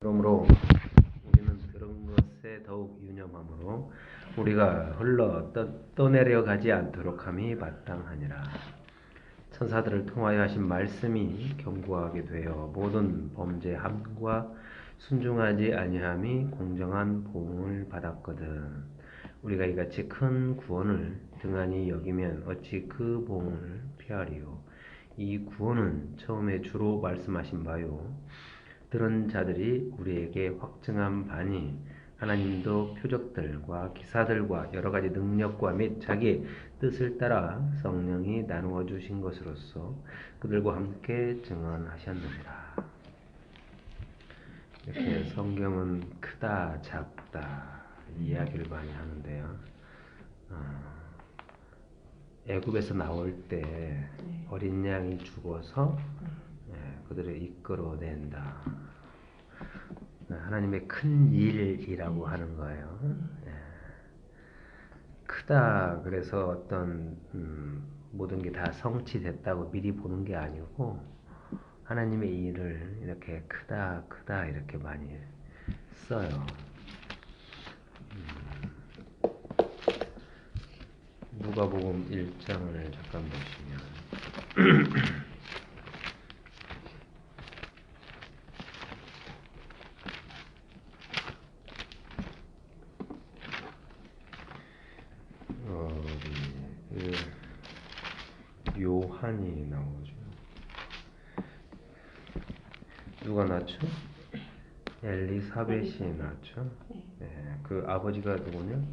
그러므로 우리는 들은 것에 더욱 유념함으로 우리가 흘러 떠내려가지 않도록 함이 마땅하니라. 천사들을 통하여 하신 말씀이 견고하게 되어 모든 범죄함과 순종하지 아니함이 공정한 보응을 받았거든. 우리가 이같이 큰 구원을 등한히 여기면 어찌 그 보응을 피하리요. 이 구원은 처음에 주로 말씀하신 바요, 들은 자들이 우리에게 확증한 바니 하나님도 표적들과 기사들과 여러가지 능력과 및 자기의 뜻을 따라 성령이 나누어 주신 것으로서 그들과 함께 증언하셨느니라. 이렇게 성경은 크다 작다 이야기를 많이 하는데요. 애굽에서 나올 때 어린 양이 죽어서 그들을 이끌어낸다. 하나님의 큰 일이라고 하는 거예요. 크다 그래서 어떤 모든 게 다 성취됐다고 미리 보는 게 아니고 하나님의 일을 이렇게 크다 이렇게 많이 써요. 누가복음 1장을 잠깐 보시면 요한이 나오죠. 누가 낳죠? 엘리사벳이 낳죠. 네, 그 아버지가 누구냐면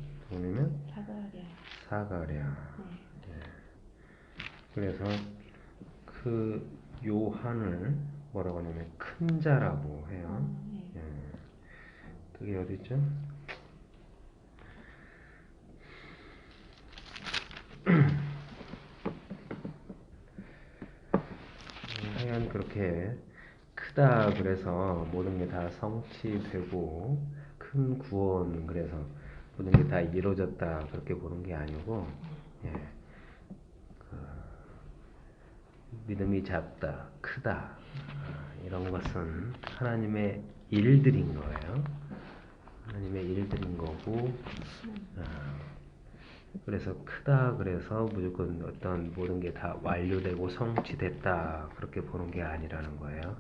사가랴. 네. 그래서 그 요한을 뭐라고 하냐면 큰 자라고 해요. 네. 그게 어디죠? 하여간 그렇게 크다 그래서 모든 게 다 성취되고 큰 구원 그래서 모든 게 다 이루어졌다 그렇게 보는 게 아니고 믿음이 작다 크다 이런 것은 하나님의 일들인 거예요. 하나님의 일들인 거고 그래서 크다 그래서 무조건 어떤 모든 게 다 완료되고 성취됐다 그렇게 보는 게 아니라는 거예요.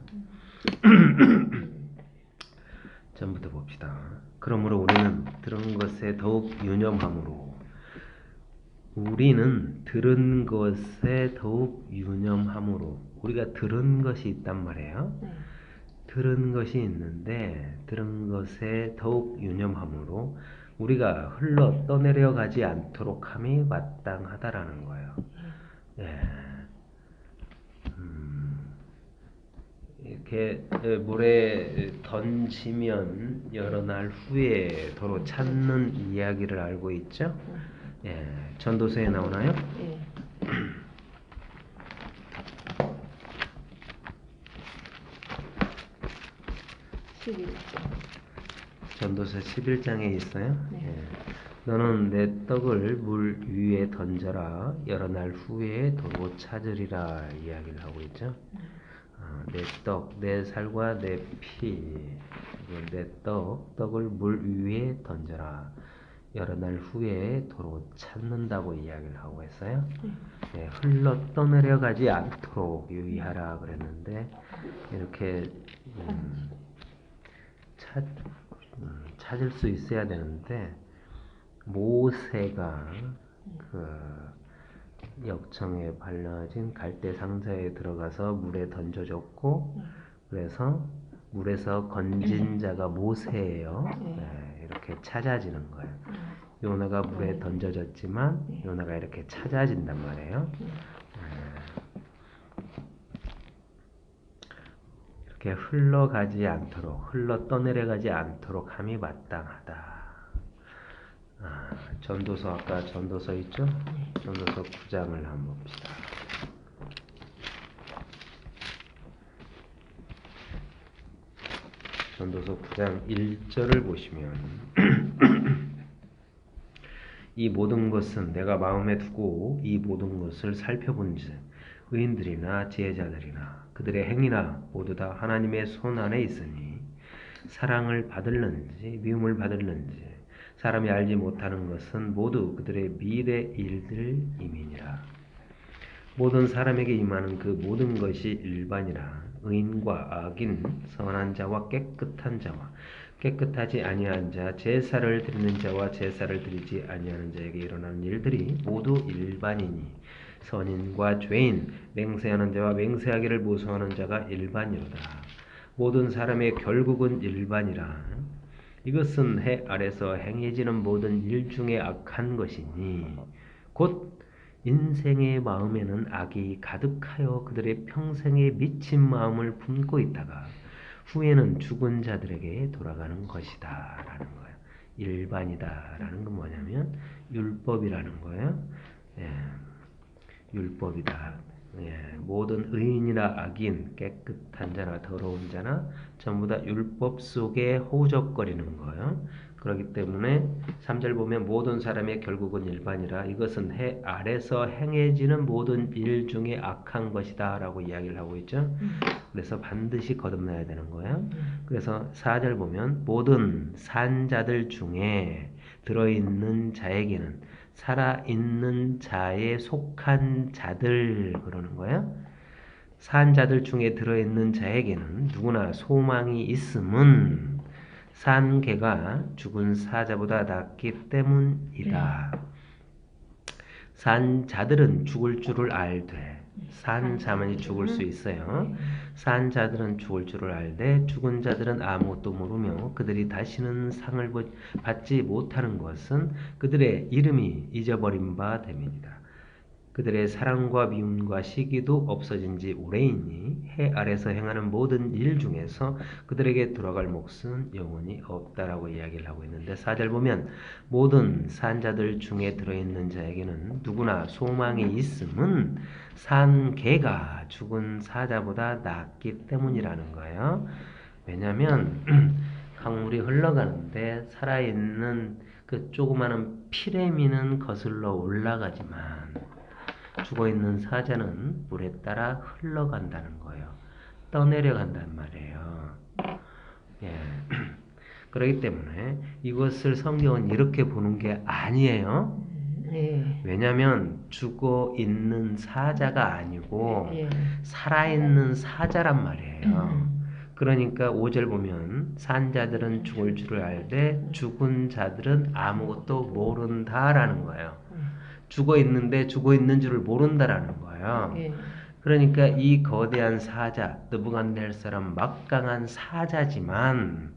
전부터 봅시다. 그러므로 우리는 들은 것에 더욱 유념함으로 우리가 들은 것이 있단 말이에요. 들은 것이 있는데 들은 것에 더욱 유념함으로 우리가 흘러 떠내려가지 않도록 함이 마땅하다라는 거예요. 이렇게 물에 던지면 여러 날 후에 도로 찾는 이야기를 알고 있죠? 전도서에 나오나요? 전도서 11장에 있어요. 너는 내 떡을 물 위에 던져라. 여러 날 후에 도로 찾으리라 이야기를 하고 있죠. 내 떡, 내 살과 내 피, 내 떡을 물 위에 던져라. 여러 날 후에 도로 찾는다고 이야기를 하고 있어요. 흘러 떠내려가지 않도록 유의하라 그랬는데 이렇게 찾을 수 있어야 되는데 모세가 그 역청에 발라진 갈대 상자에 들어가서 물에 던져졌고 그래서 물에서 건진 자가 모세예요. 이렇게 찾아지는 거예요. 요나가 물에 던져졌지만 요나가 이렇게 찾아진단 말이에요. 이렇게 흘러 떠내려가지 않도록 함이 마땅하다. 전도서 아까 전도서 있죠? 전도서 9장을 한번 봅시다. 전도서 9장 1절을 보시면 이 모든 것은 내가 마음에 두고 이 모든 것을 살펴본즉 의인들이나 지혜자들이나 그들의 행위나 모두 다 하나님의 손 안에 있으니 사랑을 받을는지 미움을 받을는지 사람이 알지 못하는 것은 모두 그들의 미래 일들임이니라. 모든 사람에게 임하는 그 모든 것이 일반이라. 의인과 악인, 선한 자와 깨끗한 자와 깨끗하지 아니한 자, 제사를 드리는 자와 제사를 드리지 아니하는 자에게 일어나는 일들이 모두 일반이니 선인과 죄인, 맹세하는 자와 맹세하기를 무서워하는 자가 일반이로다. 모든 사람의 결국은 일반이라. 이것은 해 아래서 행해지는 모든 일 중에 악한 것이니 곧 인생의 마음에는 악이 가득하여 그들의 평생에 미친 마음을 품고 있다가 후에는 죽은 자들에게 돌아가는 것이다 라는 거예요. 일반이다 라는 건 뭐냐면 율법이라는 거예요. 예, 율법이다. 예, 모든 의인이나 악인, 깨끗한 자나 더러운 자나 전부 다 율법 속에 호적거리는 거예요. 그렇기 때문에 3절 보면 모든 사람의 결국은 일반이라. 이것은 해 아래서 행해지는 모든 일 중에 악한 것이다 라고 이야기를 하고 있죠. 그래서 반드시 거듭나야 되는 거예요. 그래서 4절 보면 모든 산자들 중에 들어있는 자에게는 살아있는 자에 속한 자들 그러는 거예요. 산자들 중에 들어있는 자에게는 누구나 소망이 있음은 산 개가 죽은 사자보다 낫기 때문이다. 산 자들은 죽을 줄을 알되 산 자만이 죽을 수 있어요. 산 자들은 죽을 줄을 알되 죽은 자들은 아무것도 모르며 그들이 다시는 상을 받지 못하는 것은 그들의 이름이 잊어버린 바 됨이니라. 그들의 사랑과 미움과 시기도 없어진 지 오래이니 해 아래서 행하는 모든 일 중에서 그들에게 돌아갈 몫은 영원히 없다라고 이야기를 하고 있는데 4절 보면 모든 산자들 중에 들어있는 자에게는 누구나 소망이 있음은 산 개가 죽은 사자보다 낫기 때문이라는 거예요. 왜냐하면 강물이 흘러가는데 살아있는 그 조그마한 피레미는 거슬러 올라가지만 죽어있는 사자는 물에 따라 흘러간다는 거예요. 떠내려간단 말이에요. 예. 그렇기 때문에 이것을 성경은 이렇게 보는 게 아니에요. 왜냐하면 죽어있는 사자가 아니고 살아있는 사자란 말이에요. 그러니까 5절 보면 산자들은 죽을 줄을 알되 죽은 자들은 아무것도 모른다라는 거예요. 죽어있는데 죽어있는 줄을 모른다라는 거예요. 그러니까 이 거대한 사자, 느부갓네살은 막강한 사자지만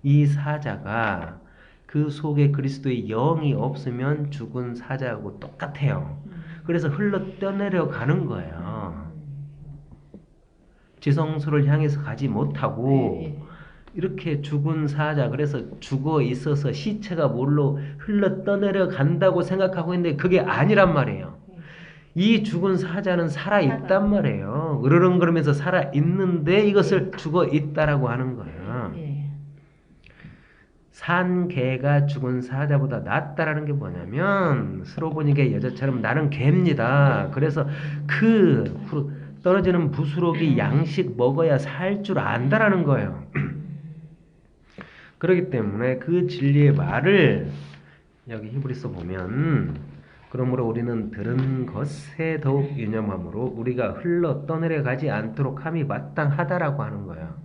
이 사자가 그 속에 그리스도의 영이 없으면 죽은 사자하고 똑같아요. 그래서 흘러 떠내려 가는 거예요. 지성소를 향해서 가지 못하고 이렇게 죽은 사자, 그래서 죽어 있어서 시체가 뭘로 흘러 떠내려 간다고 생각하고 있는데 그게 아니란 말이에요. 이 죽은 사자는 살아있단 말이에요. 으르렁거리면서 살아있는데 이것을 죽어 있다라고 하는 거예요. 산 개가 죽은 사자보다 낫다라는 게 뭐냐면 스로보니게 여자처럼 나는 개입니다. 그래서 그 떨어지는 부스러기 양식 먹어야 살 줄 안다라는 거예요. 그렇기 때문에 그 진리의 말을 여기 히브리서 보면 그러므로 우리는 들은 것에 더욱 유념함으로 우리가 흘러 떠내려 가지 않도록 함이 마땅하다라고 하는 거예요.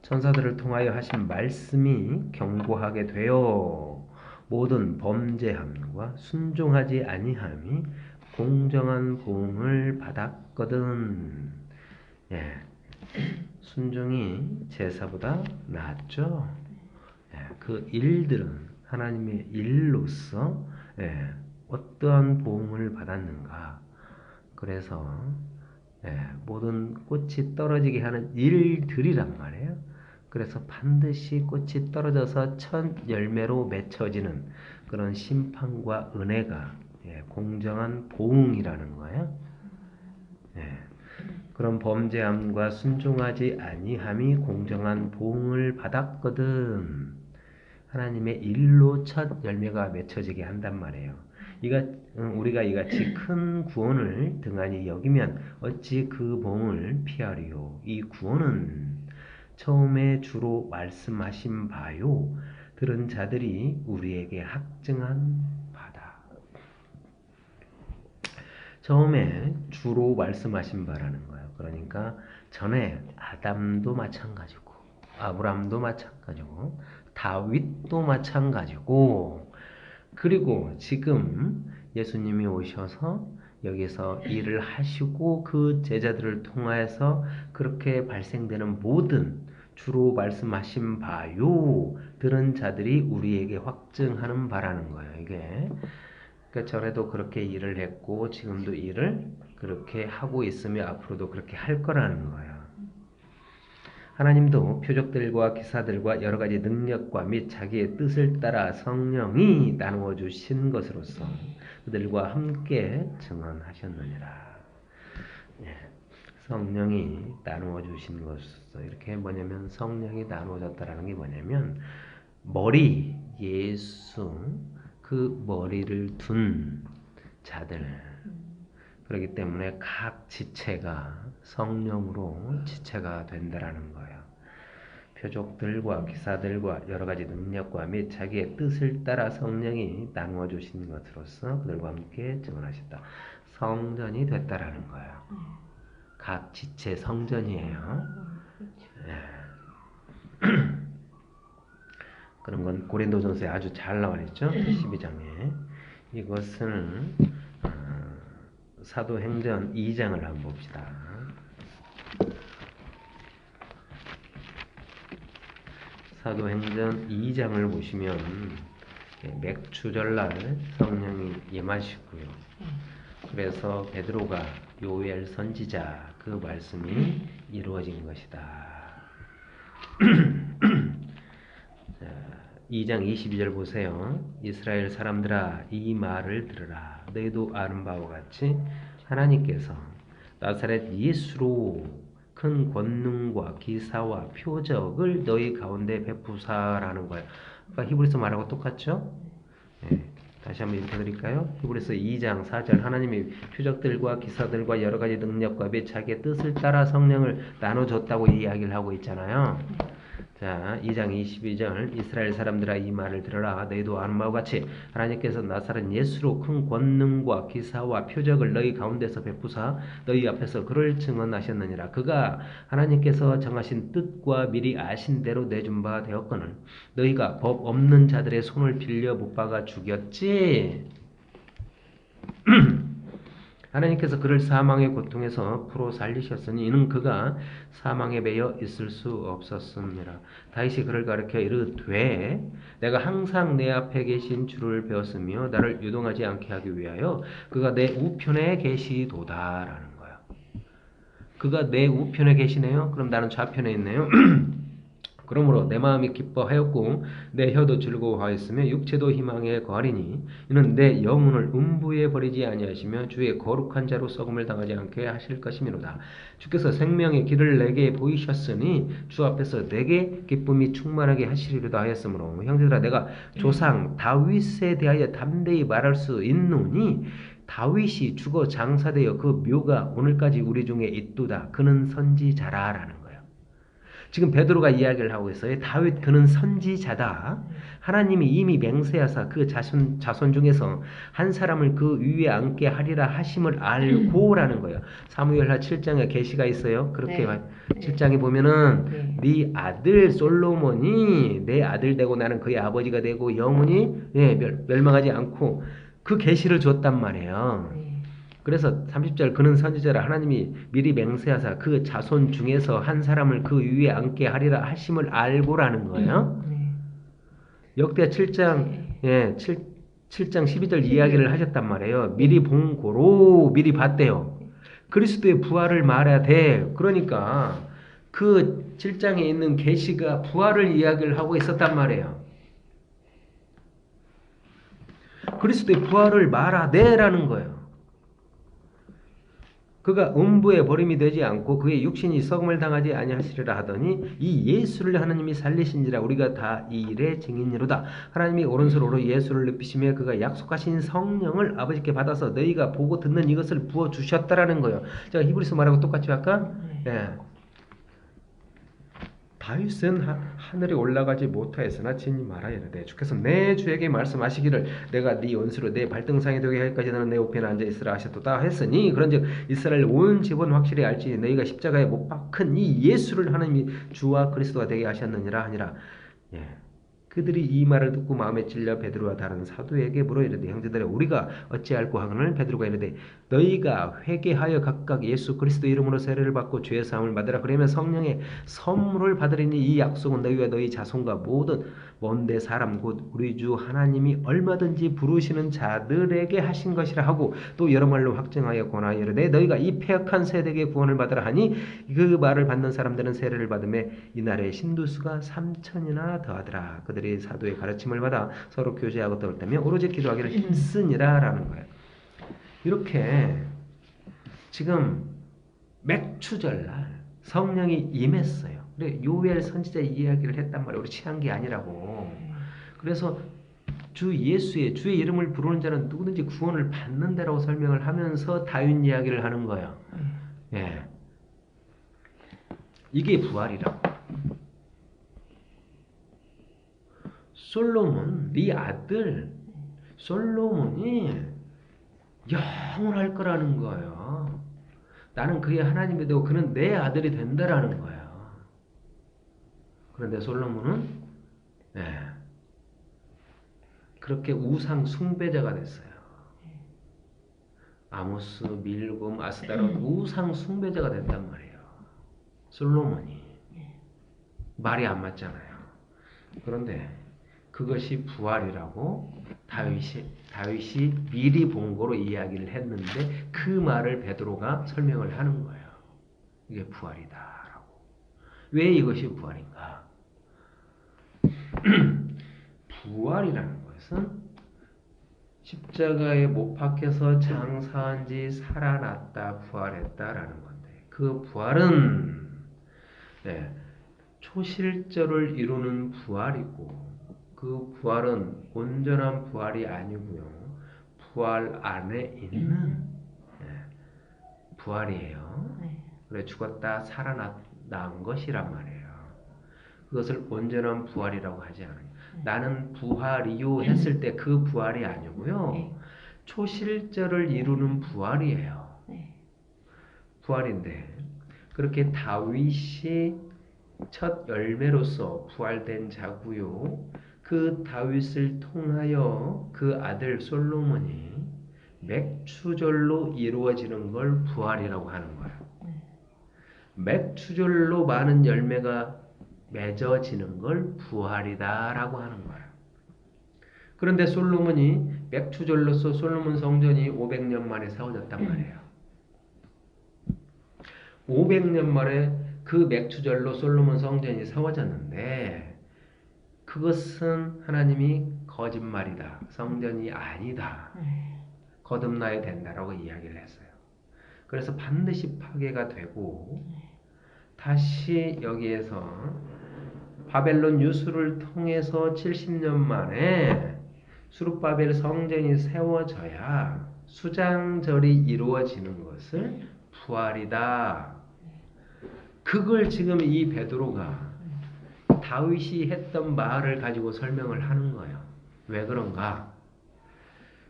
천사들을 통하여 하신 말씀이 경고하게 되어 모든 범죄함과 순종하지 아니함이 공정한 보응을 받았거든. 예, 순종이 제사보다 낫죠. 예, 그 일들은 하나님의 일로서 어떠한 보응을 받았는가. 그래서 모든 꽃이 떨어지게 하는 일들이란 말이에요. 그래서 반드시 꽃이 떨어져서 첫 열매로 맺혀지는 그런 심판과 은혜가 공정한 보응이라는 거예요. 그런 범죄함과 순종하지 아니함이 공정한 보응을 받았거든. 하나님의 일로 첫 열매가 맺혀지게 한단 말이에요. 우리가 이같이 큰 구원을 등한히 여기면 어찌 그 봉을 피하리요. 이 구원은 처음에 주로 말씀하신 바요. 들은 자들이 우리에게 확증한 바다. 처음에 주로 말씀하신 바라는 거예요. 그러니까 전에 아담도 마찬가지고 아브람도 마찬가지고 다윗도 마찬가지고 그리고 지금 예수님이 오셔서 여기서 일을 하시고 그 제자들을 통하여서 그렇게 발생되는 모든 주로 말씀하신 바요 들은 자들이 우리에게 확증하는 바라는 거예요. 이게 그러니까 전에도 그렇게 일을 했고 지금도 일을 그렇게 하고 있으며 앞으로도 그렇게 할 거라는 거예요. 하나님도 표적들과 기사들과 여러 가지 능력과 및 자기의 뜻을 따라 성령이 나누어 주신 것으로서 그들과 함께 증언하셨느니라. 성령이 나누어 주신 것으로서 이렇게 뭐냐면 성령이 나누어졌다라는 게 뭐냐면 머리 예수 그 머리를 둔 자들 그렇기 때문에 각 지체가 성령으로 지체가 된다라는 거예요. 표적들과 기사들과 여러 가지 능력과 및 자기의 뜻을 따라 성령이 나누어 주신 것으로서 그들과 함께 증언하셨다. 성전이 됐다라는 거예요. 각 지체 성전이에요. 그런 건 고린도전서에 아주 잘 나와 있죠. 12장에. 이것은 사도행전 2장을 한번 봅시다. 사도행전 2장을 보시면 맥추절날 성령이 임하시고요. 그래서 베드로가 요엘 선지자 그 말씀이 이루어진 것이다. 2장 22절 보세요. 이스라엘 사람들아 이 말을 들으라. 너희도 아는 바와 같이 하나님께서 나사렛 예수로 큰 권능과 기사와 표적을 너희 가운데 베푸사라는 거예요. 그러니까 히브리서 말하고 똑같죠? 네. 다시 한번 읽어드릴까요? 히브리서 2장 4절 하나님이 표적들과 기사들과 여러 가지 능력과 및 자기의 뜻을 따라 성령을 나눠줬다고 이야기를 하고 있잖아요. 자, 2장 22절 이스라엘 사람들아 이 말을 들으라. 너희도 아는 바와 같이 하나님께서 나사렛 예수로 큰 권능과 기사와 표적을 너희 가운데서 베푸사 너희 앞에서 그를 증언하셨느니라. 그가 하나님께서 정하신 뜻과 미리 아신 대로 내준 바 되었거늘 너희가 법 없는 자들의 손을 빌려 못 박아 죽였지. 하나님께서 그를 사망의 고통에서 풀어 살리셨으니 이는 그가 사망에 매여 있을 수 없었습니다. 다윗이 그를 가르쳐 이르되 내가 항상 내 앞에 계신 주를 배웠으며 나를 유동하지 않게 하기 위하여 그가 내 우편에 계시도다라는 거예요. 그가 내 우편에 계시네요. 그럼 나는 좌편에 있네요. 그러므로 내 마음이 기뻐하였고 내 혀도 즐거워하였으며 육체도 희망에 거하리니 이는 내 영혼을 음부에 버리지 아니하시며 주의 거룩한 자로 썩음을 당하지 않게 하실 것이미로다. 주께서 생명의 길을 내게 보이셨으니 주 앞에서 내게 기쁨이 충만하게 하시리로다 하였으므로 형제들아 내가 조상 다윗에 대하여 담대히 말할 수 있노니 다윗이 죽어 장사되어 그 묘가 오늘까지 우리 중에 있도다. 그는 선지자라라는 거예요. 지금 베드로가 이야기를 하고 있어요. 다윗 그는 선지자다. 하나님이 이미 맹세하사 그 자손 중에서 한 사람을 그 위에 앉게 하리라 하심을 알고라는 거예요. 사무엘하 7장에 계시가 있어요. 그렇게 7장에 보면은 네 아들 솔로몬이 내 아들 되고 나는 그의 아버지가 되고 영원히 멸망하지 않고 그 계시를 줬단 말이에요. 그래서 30절 그는 선지자라 하나님이 미리 맹세하사 그 자손 중에서 한 사람을 그 위에 앉게 하리라 하심을 알고라는 거예요. 역대 7장 7장 12절 이야기를 하셨단 말이에요. 미리 본 고로 미리 봤대요. 그리스도의 부활을 말해야 돼. 그러니까 그 7장에 있는 계시가 부활을 이야기를 하고 있었단 말이에요. 그리스도의 부활을 말하되라는 거예요. 그가 음부에 버림이 되지 않고 그의 육신이 썩음을 당하지 아니하시리라 하더니 이 예수를 하나님이 살리신지라 우리가 다 이 일의 증인이로다. 하나님이 오른손으로 예수를 높이시며 그가 약속하신 성령을 아버지께 받아서 너희가 보고 듣는 이것을 부어 주셨다라는 거예요. 제가 히브리서 말하고 똑같이 할까? 예. 다윗은 하늘에 올라가지 못하였으나 친히 말하였는데 주께서 내 주에게 말씀하시기를 내가 네 원수로 내 발등상에 되게 하기까지 너는 내 우편에 앉아 있으라 하셨도다 했으니 그런즉 이스라엘 온 집은 확실히 알지 너희가 십자가에 못 박힌 이 예수를 하나님이 주와 그리스도가 되게 하셨느니라 하니라. 예. 그들이 이 말을 듣고 마음에 찔려 베드로와 다른 사도에게 물어 이르되 형제들아 우리가 어찌할꼬 하거늘 베드로가 이르되 너희가 회개하여 각각 예수 그리스도 이름으로 세례를 받고 죄의 사함을 받으라. 그러면 성령의 선물을 받으리니 이 약속은 너희와 너희 자손과 모든 먼데 사람 곧 우리 주 하나님이 얼마든지 부르시는 자들에게 하신 것이라 하고 또 여러 말로 확증하여 권하여 이르되 너희가 이 패역한 세대에게 구원을 받으라 하니 그 말을 받는 사람들은 세례를 받음에 이날에 신도수가 3,000이나 더하더라. 그들이 사도의 가르침을 받아 서로 교제하고 떠올다며 오로지 기도하기를 힘쓰니라 라는 거예요. 이렇게 지금 맥추절날 성령이 임했어요. 그래 요엘 선지자 이야기를 했단 말이에요. 우리 취한 게 아니라고. 그래서 주의 이름을 부르는 자는 누구든지 구원을 받는다라고 설명을 하면서 다윗 이야기를 하는 거예요. 예, 이게 부활이라고. 솔로몬, 네 아들 솔로몬이 영원할 거라는 거예요. 나는 그의 하나님이 되고 그는 내 아들이 된다라는 거예요. 그런데 솔로몬은 그렇게 우상 숭배자가 됐어요. 아모스, 밀금, 아스다롯 우상 숭배자가 됐단 말이에요. 솔로몬이. 말이 안 맞잖아요. 그런데 그것이 부활이라고 다윗이 미리 본 거로 이야기를 했는데 그 말을 베드로가 설명을 하는 거예요. 이게 부활이다라고. 왜 이것이 부활인가? 부활이라는 것은 십자가에 못 박혀서 장사한 지 살아났다, 부활했다라는 건데 그 부활은 초실절을 이루는 부활이고 그 부활은 온전한 부활이 아니고요. 부활 안에 있는 부활이에요. 그래 죽었다 살아난 것이란 말이에요. 그것을 온전한 부활이라고 하지 않아요. 나는 부활이요 했을 때 그 부활이 아니고요. 초실절을 이루는 부활이에요. 부활인데 그렇게 다윗이 첫 열매로서 부활된 자고요. 그 다윗을 통하여 그 아들 솔로몬이 맥추절로 이루어지는 걸 부활이라고 하는 거예요. 맥추절로 많은 열매가 맺어지는 걸 부활이다라고 하는 거예요. 그런데 솔로몬이 맥추절로서 솔로몬 성전이 500년 만에 세워졌단 말이에요. 500년 만에 그 맥추절로 솔로몬 성전이 세워졌는데 그것은 하나님이 거짓말이다. 성전이 아니다. 거듭나야 된다라고 이야기를 했어요. 그래서 반드시 파괴가 되고 다시 여기에서 바벨론 유수를 통해서 70년 만에 수룹바벨 성전이 세워져야 수장절이 이루어지는 것을 부활이다. 그걸 지금 이 베드로가 다윗이 했던 말을 가지고 설명을 하는 거예요. 왜 그런가?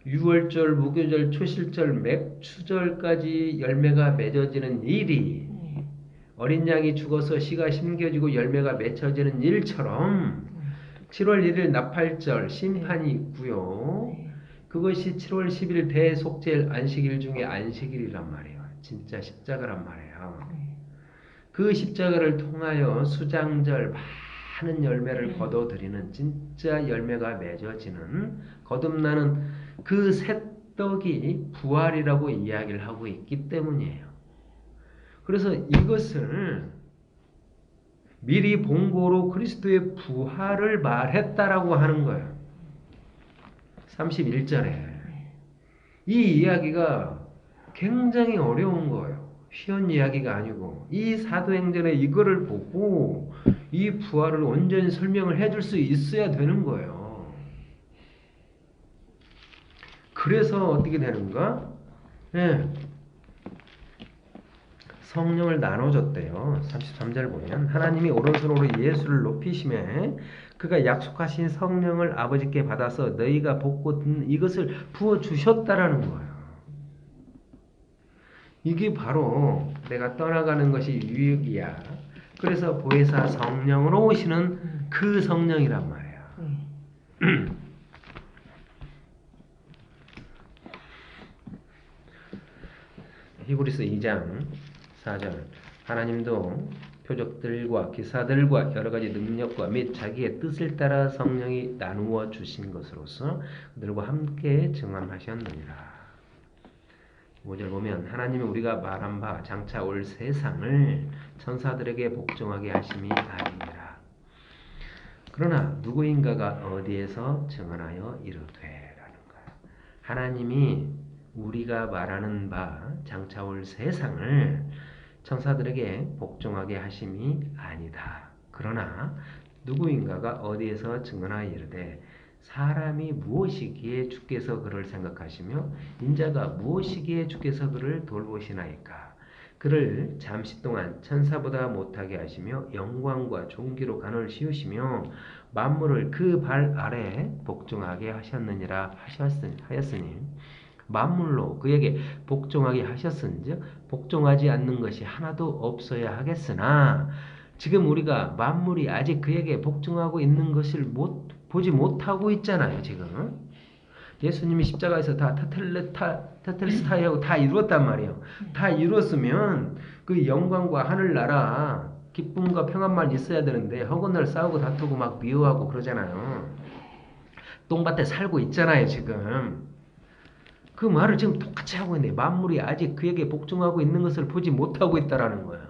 유월절, 무교절, 초실절, 맥추절까지 열매가 맺어지는 일이 어린 양이 죽어서 씨가 심겨지고 열매가 맺혀지는 일처럼 7월 1일 나팔절 심판이 있고요. 그것이 7월 10일 대속죄일 안식일 중에 안식일이란 말이에요. 진짜 십자가란 말이에요. 그 십자가를 통하여 수장절 많은 열매를 거둬들이는 진짜 열매가 맺어지는 거듭나는 그 새떡이 부활이라고 이야기를 하고 있기 때문이에요. 그래서 이것을 미리 본고로 그리스도의 부활을 말했다라고 하는 거예요. 31절에 이 이야기가 굉장히 어려운 거예요. 쉬운 이야기가 아니고 이 사도행전에 이거를 보고 이 부활을 온전히 설명을 해줄 수 있어야 되는 거예요. 그래서 어떻게 되는가? 네. 성령을 나눠줬대요. 33절 보면 하나님이 오른손으로 예수를 높이심에 그가 약속하신 성령을 아버지께 받아서 너희가 복고 듣는 이것을 부어주셨다라는 거예요. 이게 바로 내가 떠나가는 것이 유익이야. 그래서 보혜사 성령으로 오시는 그 성령이란 말이야. 히브리서 2장 4절 하나님도 표적들과 기사들과 여러 가지 능력과 및 자기의 뜻을 따라 성령이 나누어 주신 것으로서 그들과 함께 증언하셨느니라. 5절 보면 하나님이 우리가 말한 바 장차 올 세상을 천사들에게 복종하게 하심이 아니니라. 그러나 누구인가가 어디에서 증언하여 이르되 라는 거야. 하나님이 우리가 말하는 바 장차 올 세상을 천사들에게 복종하게 하심이 아니다. 그러나 누구인가가 어디에서 증언하여 이르되 사람이 무엇이기에 주께서 그를 생각하시며 인자가 무엇이기에 주께서 그를 돌보시나이까. 그를 잠시 동안 천사보다 못하게 하시며 영광과 존귀로 간을 씌우시며 만물을 그 발 아래 복종하게 하셨느니라 하였으니 만물로 그에게 복종하게 하셨은즉 복종하지 않는 것이 하나도 없어야 하겠으나 지금 우리가 만물이 아직 그에게 복종하고 있는 것을 보지 못하고 있잖아요. 지금 예수님이 십자가에서 다 테텔레스타이하고 다 이루었단 말이에요. 다 이루었으면 그 영광과 하늘나라 기쁨과 평안만 있어야 되는데 허구날 싸우고 다투고 막 미워하고 그러잖아요. 똥밭에 살고 있잖아요. 지금 그 말을 지금 똑같이 하고 있는데 만물이 아직 그에게 복종하고 있는 것을 보지 못하고 있다라는 거예요.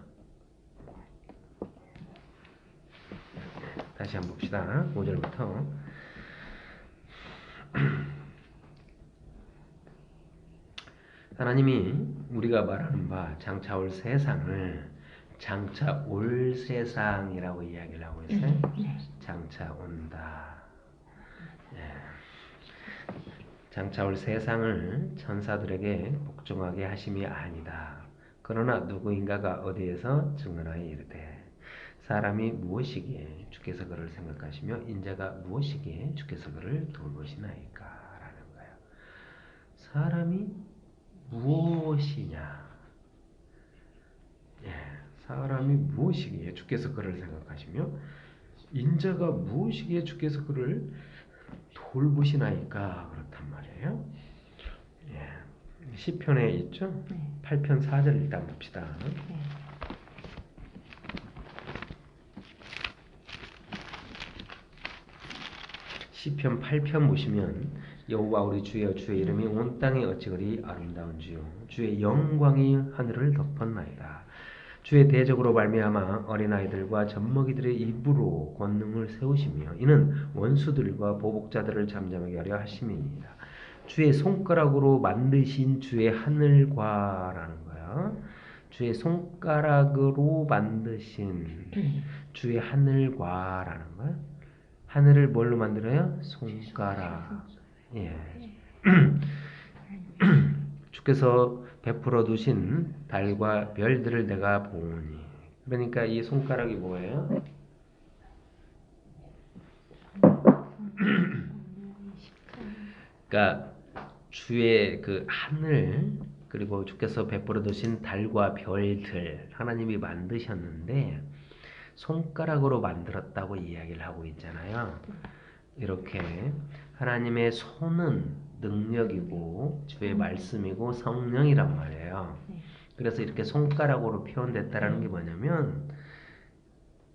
다시 한번 봅시다. 5절부터 하나님이 우리가 말하는 바 장차 올 세상을 장차 올 세상이라고 이야기를 하고 있어요. 장차 온다. 장차 올 세상을 천사들에게 복종하게 하심이 아니다. 그러나 누구인가가 어디에서 증언하여 이르되 사람이 무엇이기에 주께서 그를 생각하시며 인자가 무엇이기에 주께서 그를 돌보시나이까 라는 거예요. 사람이 무엇이냐? 사람이 무엇이기에 주께서 그를 생각하시며 인자가 무엇이기에 주께서 그를 돌보시나이까 그렇단 말이에요. 시편에 있죠? 8편 4절 일단 봅시다. 시편 8편 보시면 여호와 우리 주여 주의 이름이 온 땅에 어찌 그리 아름다운 주요 주의 영광이 하늘을 덮었나이다. 주의 대적으로 말미암아 어린아이들과 젖먹이들의 입으로 권능을 세우시며 이는 원수들과 보복자들을 잠잠하게 하려 하심이니이다. 주의 손가락으로 만드신 주의 하늘과라는 거야. 주의 손가락으로 만드신 주의 하늘과라는 거야. 하늘을 뭘로 만들어요? 손가락. 주께서 베풀어 두신 달과 별들을 내가 보니. 그러니까 이 손가락이 뭐예요? 그러니까 주의 그 하늘 그리고 주께서 베풀어 두신 달과 별들 하나님이 만드셨는데 손가락으로 만들었다고 이야기를 하고 있잖아요. 이렇게 하나님의 손은 능력이고 주의 말씀이고 성령이란 말이에요. 그래서 이렇게 손가락으로 표현됐다라는 게 뭐냐면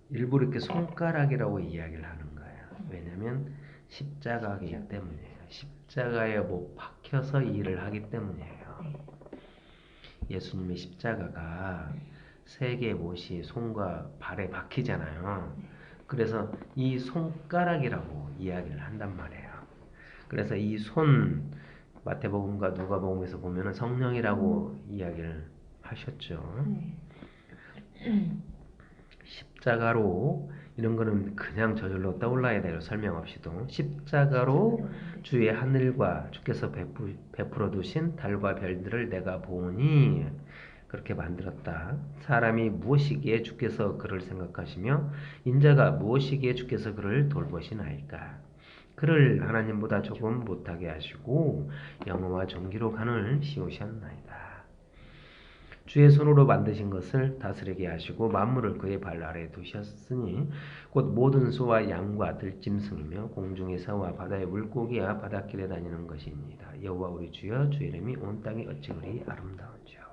일부러 이렇게 손가락이라고 이야기를 하는 거예요. 왜냐하면 십자가이기 때문이에요. 십자가에 못 박혀서 일을 하기 때문이에요. 예수님의 십자가가 세 개의 못이 손과 발에 박히잖아요. 그래서 이 손가락이라고 이야기를 한단 말이에요. 그래서 이 손 마태복음과 누가복음에서 보면은 성령이라고 이야기를 하셨죠. 십자가로 이런 거는 그냥 저절로 떠올라야 돼요. 설명 없이도. 십자가로 주의 하늘과 주께서 베풀어 두신 달과 별들을 내가 보니 그렇게 만들었다. 사람이 무엇이기에 주께서 그를 생각하시며 인자가 무엇이기에 주께서 그를 돌보시나이까. 그를 하나님보다 조금 못하게 하시고 영어와 종기로 간을 씌우셨나이다. 주의 손으로 만드신 것을 다스리게 하시고 만물을 그의 발 아래에 두셨으니 곧 모든 소와 양과 들짐승이며 공중의 새와 바다의 물고기와 바닷길에 다니는 것입니다. 여호와 우리 주여 주의 이름이 온 땅에 어찌 그리 아름다운지요.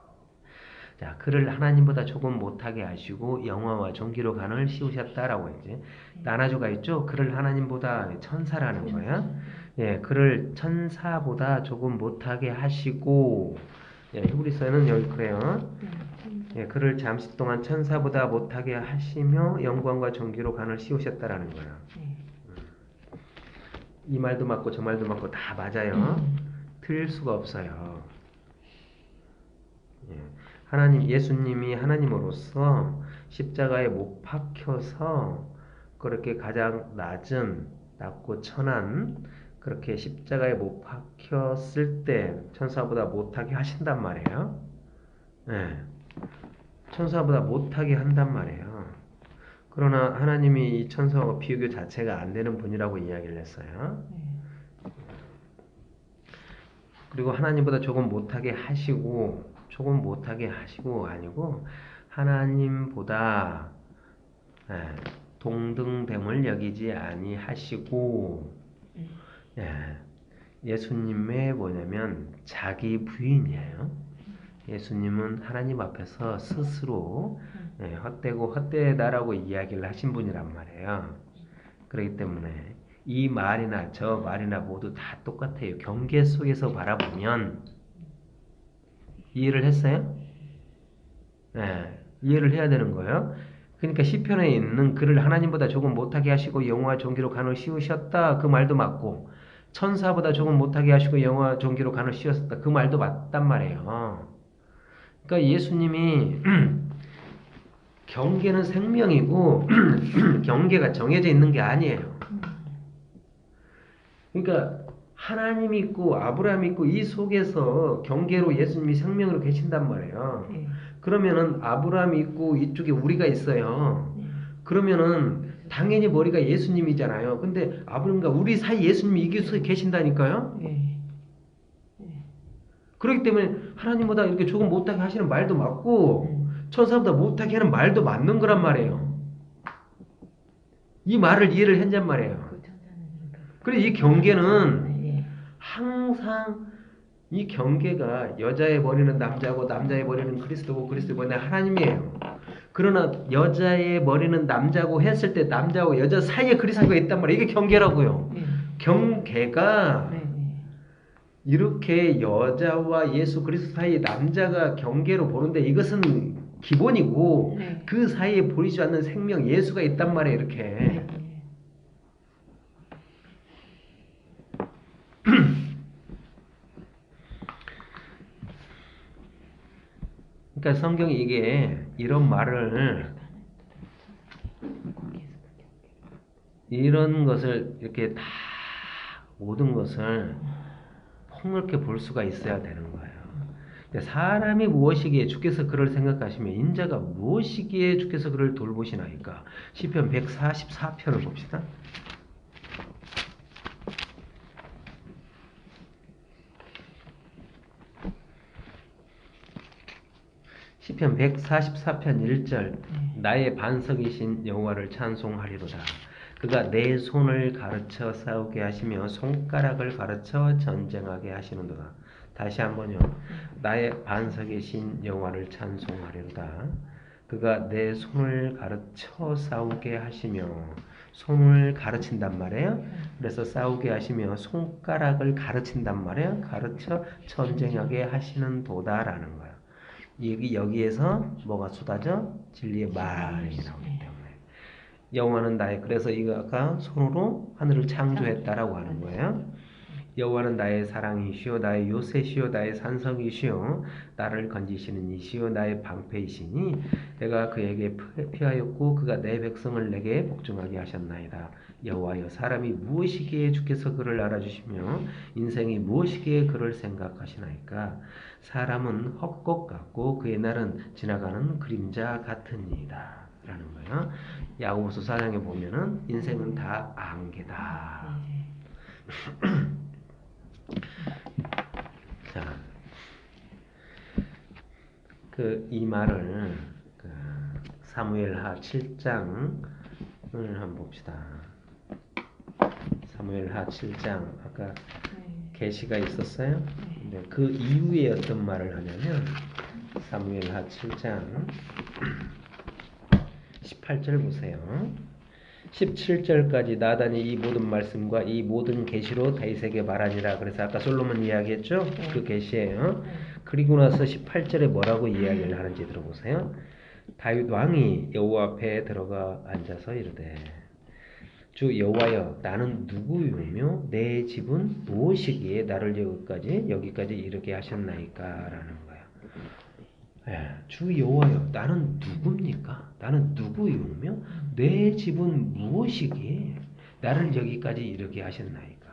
자, 그를 하나님보다 조금 못하게 하시고 영화와 종기로 간을 씌우셨다라고 이제 나눠주가 있죠. 그를 하나님보다 천사라는 거야. 예, 그를 천사보다 조금 못하게 하시고 예, 히브리서에는 여기 그래요. 예, 그를 잠시 동안 천사보다 못하게 하시며 영광과 존귀로 간을 씌우셨다라는 거야. 이 말도 맞고 저 말도 맞고 다 맞아요. 틀릴 수가 없어요. 예, 하나님, 예수님이 하나님으로서 십자가에 못 박혀서 그렇게 가장 낮고 천한 그렇게 십자가에 못 박혔을 때 천사보다 못하게 하신단 말이에요. 네. 천사보다 못하게 한단 말이에요. 그러나 하나님이 이 천사와 비교 자체가 안 되는 분이라고 이야기를 했어요. 그리고 하나님보다 조금 못하게 하시고 아니고 하나님보다 동등됨을 여기지 아니하시고 예수님의 뭐냐면 자기 부인이에요. 예수님은 하나님 앞에서 스스로 헛되고 헛되다라고 이야기를 하신 분이란 말이에요. 그렇기 때문에 이 말이나 저 말이나 모두 다 똑같아요. 경계 속에서 바라보면 이해를 했어요? 네, 이해를 해야 되는 거예요. 그러니까 시편에 있는 그를 하나님보다 조금 못하게 하시고 영화와 종기로 간을 씌우셨다 그 말도 맞고 천사보다 조금 못하게 하시고 영화와 종기로 간을 씌우셨다 그 말도 맞단 말이에요. 그러니까 예수님이 경계는 생명이고 경계가 정해져 있는 게 아니에요. 그러니까 하나님이 있고 아브라함이 있고 이 속에서 경계로 예수님이 생명으로 계신단 말이에요. 그러면은 아브라함이 있고 이쪽에 우리가 있어요. 그러면은 당연히 머리가 예수님이잖아요. 근데 아브라함과 우리 사이 예수님이 이 속에 계신다니까요. 그렇기 때문에 하나님보다 이렇게 조금 못하게 하시는 말도 맞고 천사보다 못하게 하는 말도 맞는 거란 말이에요. 이 말을 이해를 했냔 말이에요. 그래서 이 경계는 항상 이 경계가 여자의 머리는 남자고 남자의 머리는 그리스도고 그리스도의 머리는 하나님이에요. 그러나 여자의 머리는 남자고 했을 때 남자와 여자 사이에 그리스도가 있단 말이에요. 이게 경계라고요. 경계가 이렇게 여자와 예수 그리스도 사이에 남자가 경계로 보는데 이것은 기본이고 그 사이에 보이지 않는 생명 예수가 있단 말이에요. 이렇게. 그러니까 성경이 이게 이런 말을 이런 것을 이렇게 다 모든 것을 폭넓게 볼 수가 있어야 되는 거예요. 사람이 무엇이기에 주께서 그를 생각하시며 인자가 무엇이기에 주께서 그를 돌보시나이까. 시편 144편을 봅시다. 시편 144편 1절 나의 반석이신 여호와를 찬송하리로다. 그가 내 손을 가르쳐 싸우게 하시며 손가락을 가르쳐 전쟁하게 하시는도다. 다시 한번요. 나의 반석이신 여호와를 찬송하리로다. 그가 내 손을 가르쳐 싸우게 하시며 손을 가르친단 말이에요. 그래서 싸우게 하시며 손가락을 가르친단 말이에요. 가르쳐 전쟁하게 하시는 도다라는 거예요. 여기에서 뭐가 쏟아져? 진리의 말이 나오기 때문에. 여호와는 나의 그래서 이가 손으로 하늘을 창조했다라고 하는 거예요. 여호와는 나의 사랑이시요 나의 요새시요 나의 산성이시요 나를 건지시는 이시요 나의 방패이시니 내가 그에게 피하였고 그가 내 백성을 내게 복종하게 하셨나이다. 여호와여 사람이 무엇이기에 주께서 그를 알아주시며 인생이 무엇이기에 그를 생각하시나이까. 사람은 헛것 같고 그의 날은 지나가는 그림자 같으니이다 라는 거예요. 야고보서 4장에 보면은 인생은 다 안개다. 자, 이 말을 사무엘하 7장을 한번 봅시다. 사무엘하 7장 아까 계시가 있었어요. 근데 그 이후에 어떤 말을 하냐면 사무엘하 7장 18절 보세요. 17절까지 나단이 이 모든 말씀과 이 모든 계시로 다윗에게 말하니라. 그래서 아까 솔로몬 이야기했죠? 그 계시예요. 그리고 나서 18절에 뭐라고 이야기를 하는지 들어보세요. 다윗 왕이 여호와 앞에 들어가 앉아서 이르되 주 여호와여 나는 누구이며 내 집은 무엇이기에 나를 여기까지 이르게 하셨나이까 라는 거예요. 주 여호와여 나는 누굽니까? 나는 누구이며 내 집은 무엇이기에 나를 여기까지 이르게 하셨나이까.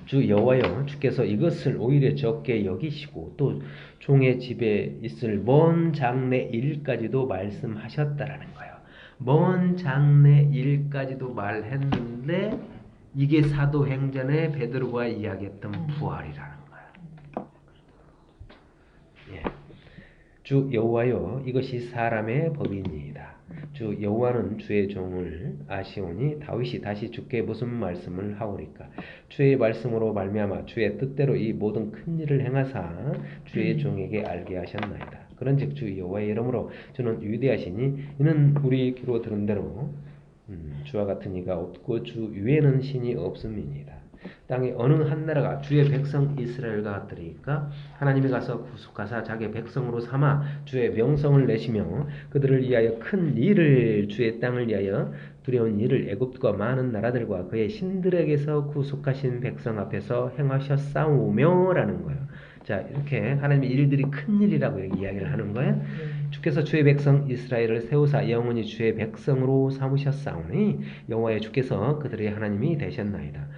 주 여호와여 주께서 이것을 오히려 적게 여기시고 또 종의 집에 있을 먼 장래 일까지도 말씀하셨다라는 거예요. 먼 장래 일까지도 말했는데 이게 사도행전에 베드로가 이야기했던 부활이라는 거예요. 예. 주 여호와여 이것이 사람의 법이니이다. 주 여호와는 주의 종을 아시오니 다윗이 다시 주께 무슨 말씀을 하오리까. 주의 말씀으로 말미암아 주의 뜻대로 이 모든 큰 일을 행하사 주의 종에게 알게 하셨나이다. 그런즉 주 여호와의 이름으로 주는 위대하시니 이는 우리 귀로 들은 대로 주와 같은 이가 없고 주 위에는 신이 없음이니이다. 땅에 어느 한 나라가 주의 백성 이스라엘과 같으리까. 하나님이 가서 구속하사 자기 백성으로 삼아 주의 명성을 내시며 그들을 위하여 큰 일을 주의 땅을 위하여 두려운 일을 애굽과 많은 나라들과 그의 신들에게서 구속하신 백성 앞에서 행하셨사오며 라는 거예요. 자, 이렇게 하나님의 일들이 큰 일이라고 이야기를 하는 거예요. 주께서 주의 백성 이스라엘을 세우사 영원히 주의 백성으로 삼으셨사오니 여호와의 주께서 그들의 하나님이 되셨나이다.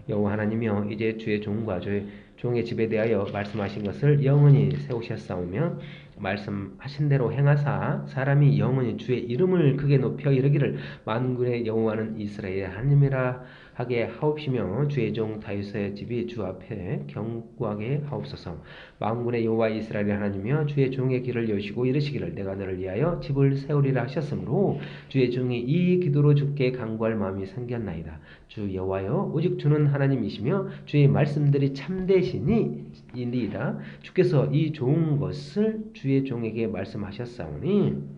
여호와 하나님이여 이제 주의 종과 주의 종의 집에 대하여 말씀하신 것을 영원히 세우셨사오며 말씀하신 대로 행하사 사람이 영원히 주의 이름을 크게 높여 이르기를 만군의 여호와는 이스라엘의 하나님이라 하게 하옵시며 주의 종 다윗의 집이 주 앞에 견고하게 하옵소서. 만군의 여호와 이스라엘의 하나님이여 주의 종의 길을 여시고 이르시기를 내가 너를 위하여 집을 세우리라 하셨으므로 주의 종이 이 기도로 주께 간구할 마음이 생겼나이다. 주 여호와여 오직 주는 하나님이시며 주의 말씀들이 참되시니이다. 주께서 이 좋은 것을 주의 종에게 말씀하셨사오니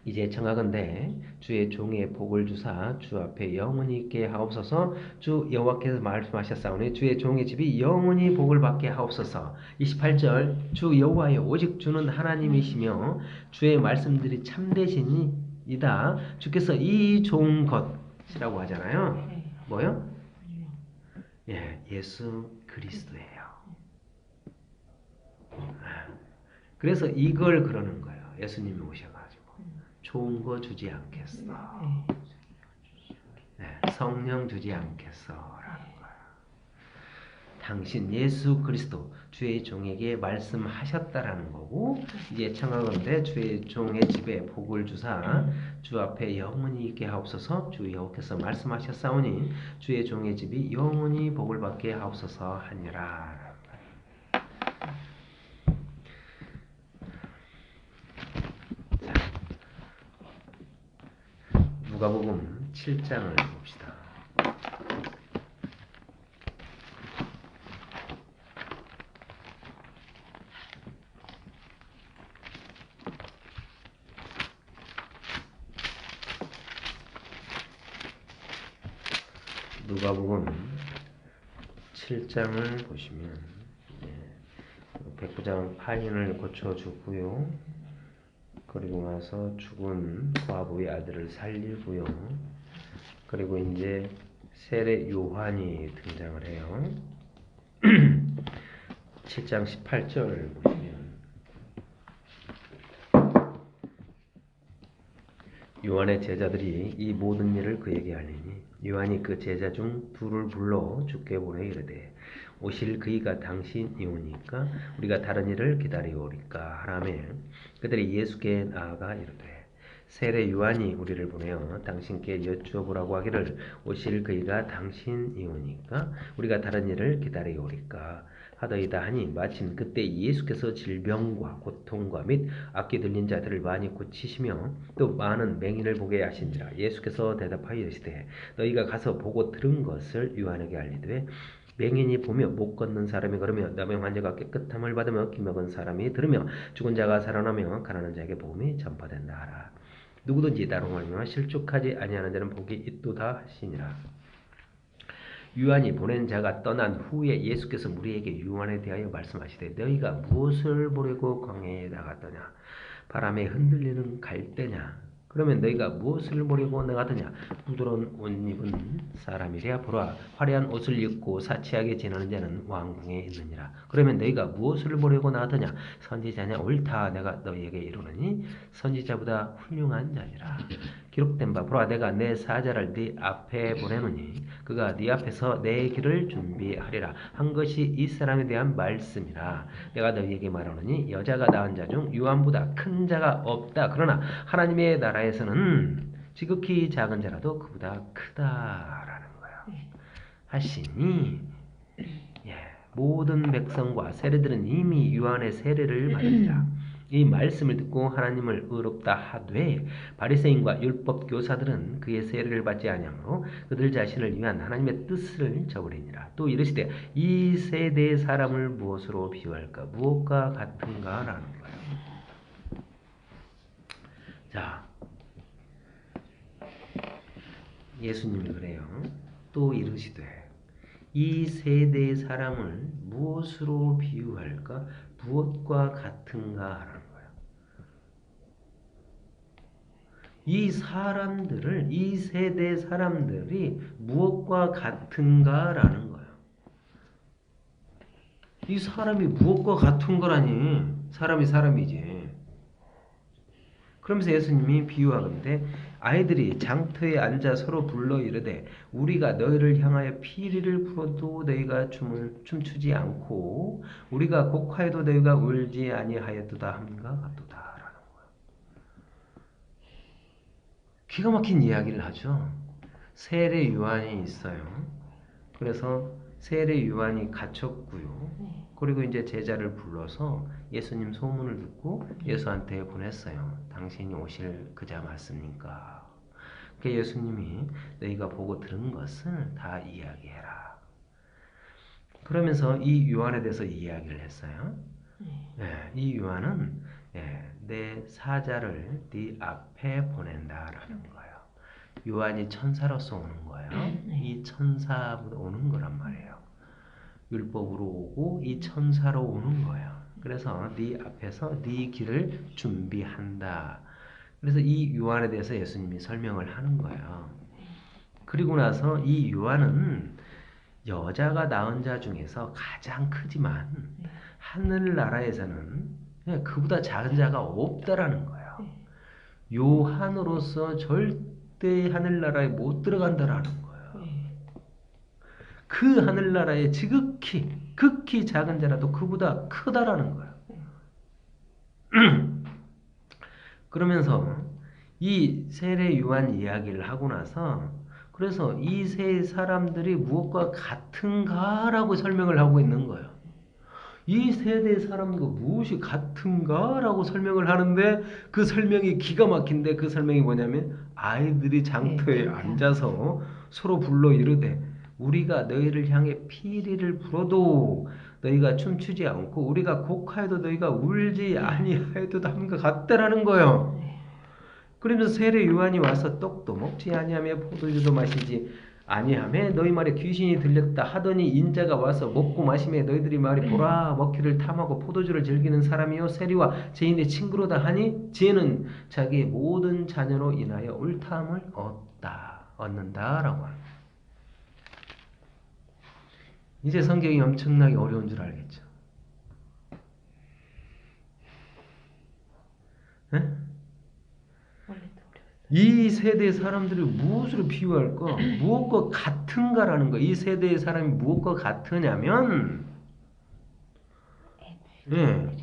이제 청하건대 주의 종의 복을 주사 주 앞에 영원히 있게 하옵소서. 주 여호와께서 말씀하셨사오니 주의 종의 집이 영원히 복을 받게 하옵소서. 28절 주 여호와여 오직 주는 하나님이시며 주의 말씀들이 참되시니이다. 주께서 이 좋은 것이라고 하잖아요. 뭐요? 예, 예수 그리스도예요. 그래서 이걸 그러는 거예요. 예수님이 오셔가지고 좋은 거 주지 않겠어. 네, 성령 주지 않겠어 라는 거예요. 당신 예수 그리스도 주의 종에게 말씀하셨다라는 거고 이제 청하건대 주의 종의 집에 복을 주사 주 앞에 영원히 있게 하옵소서. 주 여호와께서 말씀하셨사오니 주의 종의 집이 영원히 복을 받게 하옵소서 하니라. 누가복음 7장을 봅시다. 누가복음 7장을 보시면 백부장 파인을 고쳐주고요. 그리고 나서 죽은 과부의 아들을 살리고요. 그리고 이제 세례 요한이 등장을 해요. 7장 18절 보시면 요한의 제자들이 이 모든 일을 그에게 알리니 요한이 그 제자 중 둘을 불러 주께 보내 이르되 오실 그이가 당신이오니까 우리가 다른 일을 기다리오리까 하라매 그들이 예수께 나아가 이르되 세례 요한이 우리를 보내어 당신께 여쭈어보라고 하기를 오실 그이가 당신이오니까 우리가 다른 일을 기다리오리까 하더이다 하니 마침 그때 예수께서 질병과 고통과 및 악기 들린 자들을 많이 고치시며 또 많은 맹인을 보게 하신지라. 예수께서 대답하여 이르시되 너희가 가서 보고 들은 것을 요한에게 알리되 맹인이 보며 못 걷는 사람이 걸으며 남의 환자가 깨끗함을 받으며 기먹은 사람이 들으며 죽은 자가 살아나며 가난한 자에게 복음이 전파된다 하라. 누구든지 나로 말미암아 실족하지 아니하는 자는 복이 있도다 하시니라. 요한이 보낸 자가 떠난 후에 예수께서 우리에게 요한에 대하여 말씀하시되 너희가 무엇을 보려고 광야에 나갔더냐? 바람에 흔들리는 갈대냐? 그러면 너희가 무엇을 보려고 나가더냐? 부드러운 옷 입은 사람이랴. 보라 화려한 옷을 입고 사치하게 지내는 자는 왕궁에 있느니라. 그러면 너희가 무엇을 보려고 나가더냐? 선지자냐? 옳다 내가 너희에게 이르노니 선지자보다 훌륭한 자니라. 기록된 바 보라 내가 내 사자를 네 앞에 보내노니 그가 네 앞에서 내 길을 준비하리라 한 것이 이 사람에 대한 말씀이라. 내가 너희에게 말하노니 여자가 낳은 자 중 요한보다 큰 자가 없다. 그러나 하나님의 나라에서는 지극히 작은 자라도 그보다 크다라는 거예요. 하시니 모든 백성과 세례들은 이미 요한의 세례를 받으리라. 이 말씀을 듣고 하나님을 의롭다 하되 바리새인과 율법 교사들은 그의 세례를 받지 아니하므로 그들 자신을 위한 하나님의 뜻을 저버리니라. 또 이르시되 이 세대의 사람을 무엇으로 비유할까? 무엇과 같은가라는 거예요. 자, 예수님이 그래요. 또 이르시되 이 세대의 사람을 무엇으로 비유할까? 무엇과 같은가 하는 거예요. 이 사람들을 이 세대 사람들이 무엇과 같은가 라는 거예요. 이 사람이 무엇과 같은 거라니? 사람이 사람이지. 그러면서 예수님이 비유하건대 아이들이 장터에 앉아 서로 불러 이르되 우리가 너희를 향하여 피리를 불어도 너희가 춤추지 않고 우리가 곡하여도 너희가 울지 아니하였도다 함과 같도다라는 거예요. 기가 막힌 이야기를 하죠. 세례 요한이 있어요. 그래서 세례 요한이 갇혔고요. 그리고 이제 제자를 불러서 예수님 소문을 듣고 예수한테 보냈어요. 당신이 오실 그자 맞습니까? 그 예수님이 너희가 보고 들은 것을 다 이야기해라. 그러면서 이 요한에 대해서 이야기를 했어요. 이 요한은 내 사자를 네 앞에 보낸다라는 거예요. 요한이 천사로서 오는 거예요. 이 천사보다 오는 거란 말이에요. 율법으로 오고 이 천사로 오는 거예요. 그래서 네 앞에서 네 길을 준비한다. 그래서 이 요한에 대해서 예수님이 설명을 하는 거예요. 그리고 나서 이 요한은 여자가 낳은 자 중에서 가장 크지만 하늘나라에서는 그보다 작은 자가 없다라는 거예요. 요한으로서 절대 하늘나라에 못 들어간다라는 거예요. 그 하늘나라에 극히 작은 자라도 그보다 크다라는 거예요. 그러면서 이 세례 요한 이야기를 하고 나서 그래서 이 세 사람들이 무엇과 같은가라고 설명을 하고 있는 거예요. 이 세대 사람과 무엇이 같은가라고 설명을 하는데 그 설명이 기가 막힌데 그 설명이 뭐냐면 아이들이 장터에 앉아서 서로 불러 이르되 우리가 너희를 향해 피리를 불어도 너희가 춤추지 않고 우리가 곡하여도 너희가 울지 아니하여도 함과 같다라는 거예요. 그러면서 세례 요한이 와서 떡도 먹지 아니하며 포도주도 마시지 아니하며 너희 말에 귀신이 들렸다 하더니 인자가 와서 먹고 마시며 너희들이 말이 보라 먹기를 탐하고 포도주를 즐기는 사람이요 세리와 죄인의 친구로다 하니 죄는 자기의 모든 자녀로 인하여 옳다함을 얻는다라고 합니다. 이제 성경이 엄청나게 어려운 줄 알겠죠? 네? 이 세대의 사람들이 무엇으로 비유할까? 무엇과 같은가라는 거. 이 세대의 사람이 무엇과 같으냐면, 예,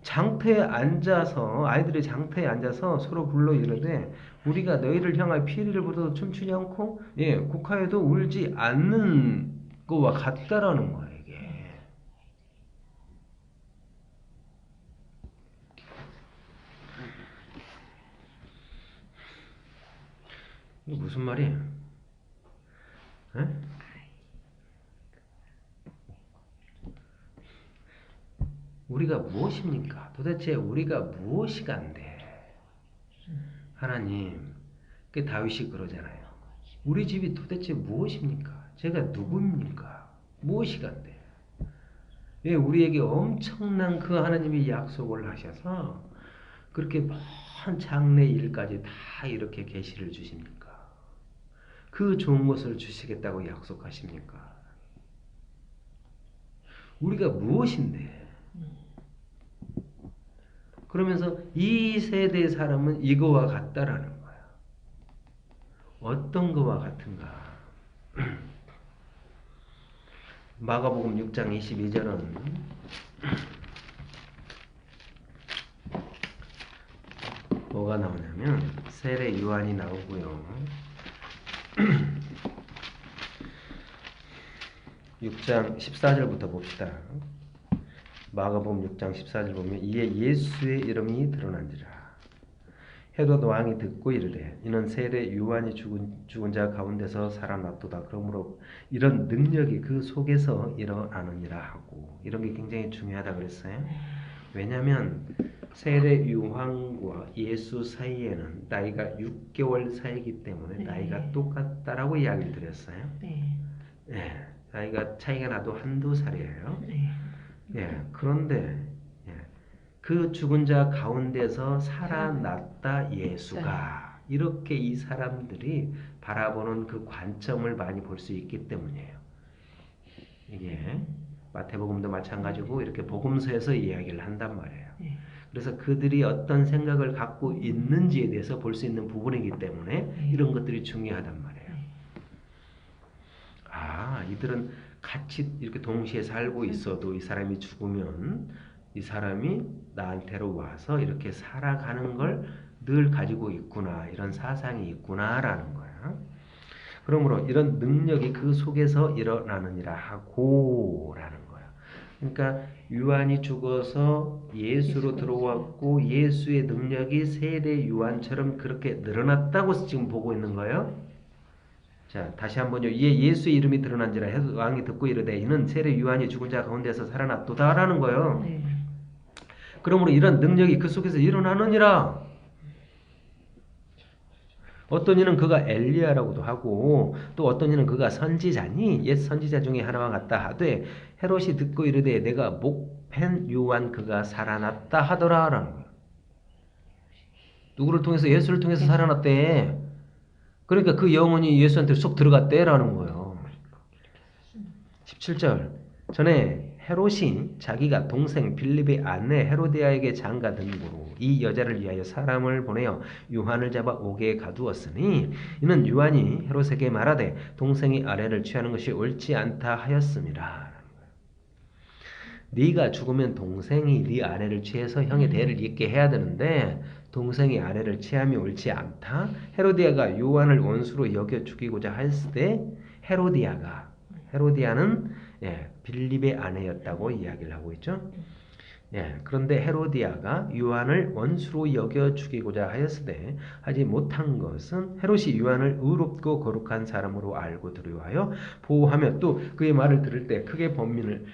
장터에 앉아서 아이들이 장터에 앉아서 서로 불러 이르되 우리가 너희를 향하여 피리를 부르도 춤추지 않고, 예, 국화에도 울지 않는 거와 같다라는 거예요. 이게 이게 무슨 말이에요? 예? 우리가 무엇입니까? 도대체 우리가 무엇이간데? 하나님, 그 다윗이 그러잖아요. 우리 집이 도대체 무엇입니까? 제가 누구입니까? 무엇이간데? 예, 우리에게 엄청난 그 하나님이 약속을 하셔서 그렇게 먼 장래 일까지 다 이렇게 계시를 주십니까? 그 좋은 것을 주시겠다고 약속하십니까? 우리가 무엇인데? 그러면서 이 세대의 사람은 이거와 같다라는 거야. 어떤 거와 같은가? 마가복음 6장 22절은 뭐가 나오냐면 세례 요한이 나오고요. 6장 14절부터 봅시다. 마가복음 6장 14절 보면 이에 예수의 이름이 드러난지라. 헤롯 왕이 듣고 이르되 이는 세례 요한이 죽은 자 가운데서 살아났도다. 그러므로 이런 능력이 그 속에서 일어나느니라 하고, 이런 게 굉장히 중요하다 그랬어요. 왜냐하면 세례 요한과 예수 사이에는 나이가 6개월 사이기 때문에 나이가 똑같다라고 이야기를 드렸어요. 예, 나이가 차이가 나도 한두 살이에요. 예, 그런데 그 죽은 자 가운데서 살아났다 예수가, 이렇게 이 사람들이 바라보는 그 관점을 많이 볼 수 있기 때문이에요. 이게 마태복음도 마찬가지고 이렇게 복음서에서 이야기를 한단 말이에요. 그래서 그들이 어떤 생각을 갖고 있는지에 대해서 볼 수 있는 부분이기 때문에 이런 것들이 중요하단 말이에요. 아, 이들은 같이 이렇게 동시에 살고 있어도 이 사람이 죽으면 이 사람이 나한테로 와서 이렇게 살아가는 걸 늘 가지고 있구나, 이런 사상이 있구나라는 거야. 그러므로 이런 능력이 그 속에서 일어나느니라 하고라는 거야. 그러니까 요한이 죽어서 예수로 들어왔고 예수의 능력이 세례 요한처럼 그렇게 늘어났다고 지금 보고 있는 거예요. 자, 다시 한번요. 이에 예수의 이름이 드러난지라 헤롯 왕이 듣고 이르되 이는 세례 요한이 죽은 자 가운데서 살아났도다라는 거예요. 그러므로 이런 능력이 그 속에서 일어나느니라. 어떤 이는 그가 엘리야라고도 하고 또 어떤 이는 그가 선지자니 옛 선지자 중에 하나와 같다 하되 헤롯이 듣고 이르되 내가 목팬 요한 그가 살아났다 하더라라는 거예요. 누구를 통해서? 예수를 통해서 살아났대. 그러니까 그 영혼이 예수한테 쏙 들어갔대라는 거예요. 17절 전에 헤롯이 자기가 동생 빌립의 아내 헤로디아에게 장가든고로 이 여자를 위하여 사람을 보내어 요한을 잡아 옥에 가두었으니 이는 요한이 헤롯에게 말하되 동생이 아내를 취하는 것이 옳지 않다 하였음이라. 네가 죽으면 동생이 네 아내를 취해서 형의 대를 잇게 해야 되는데 동생이 아내를 취함이 옳지 않다. 헤로디아가 요한을 원수로 여겨 죽이고자 했을 때 헤로디아는 빌립의 아내였다고 이야기를 하고 있죠. 그런데 헤로디아가 요한을 원수로 여겨 죽이고자 하였을 때 하지 못한 것은 헤롯이 요한을 의롭고 거룩한 사람으로 알고 두려워하여 보호하며 또 그의 말을 들을 때 크게 번민을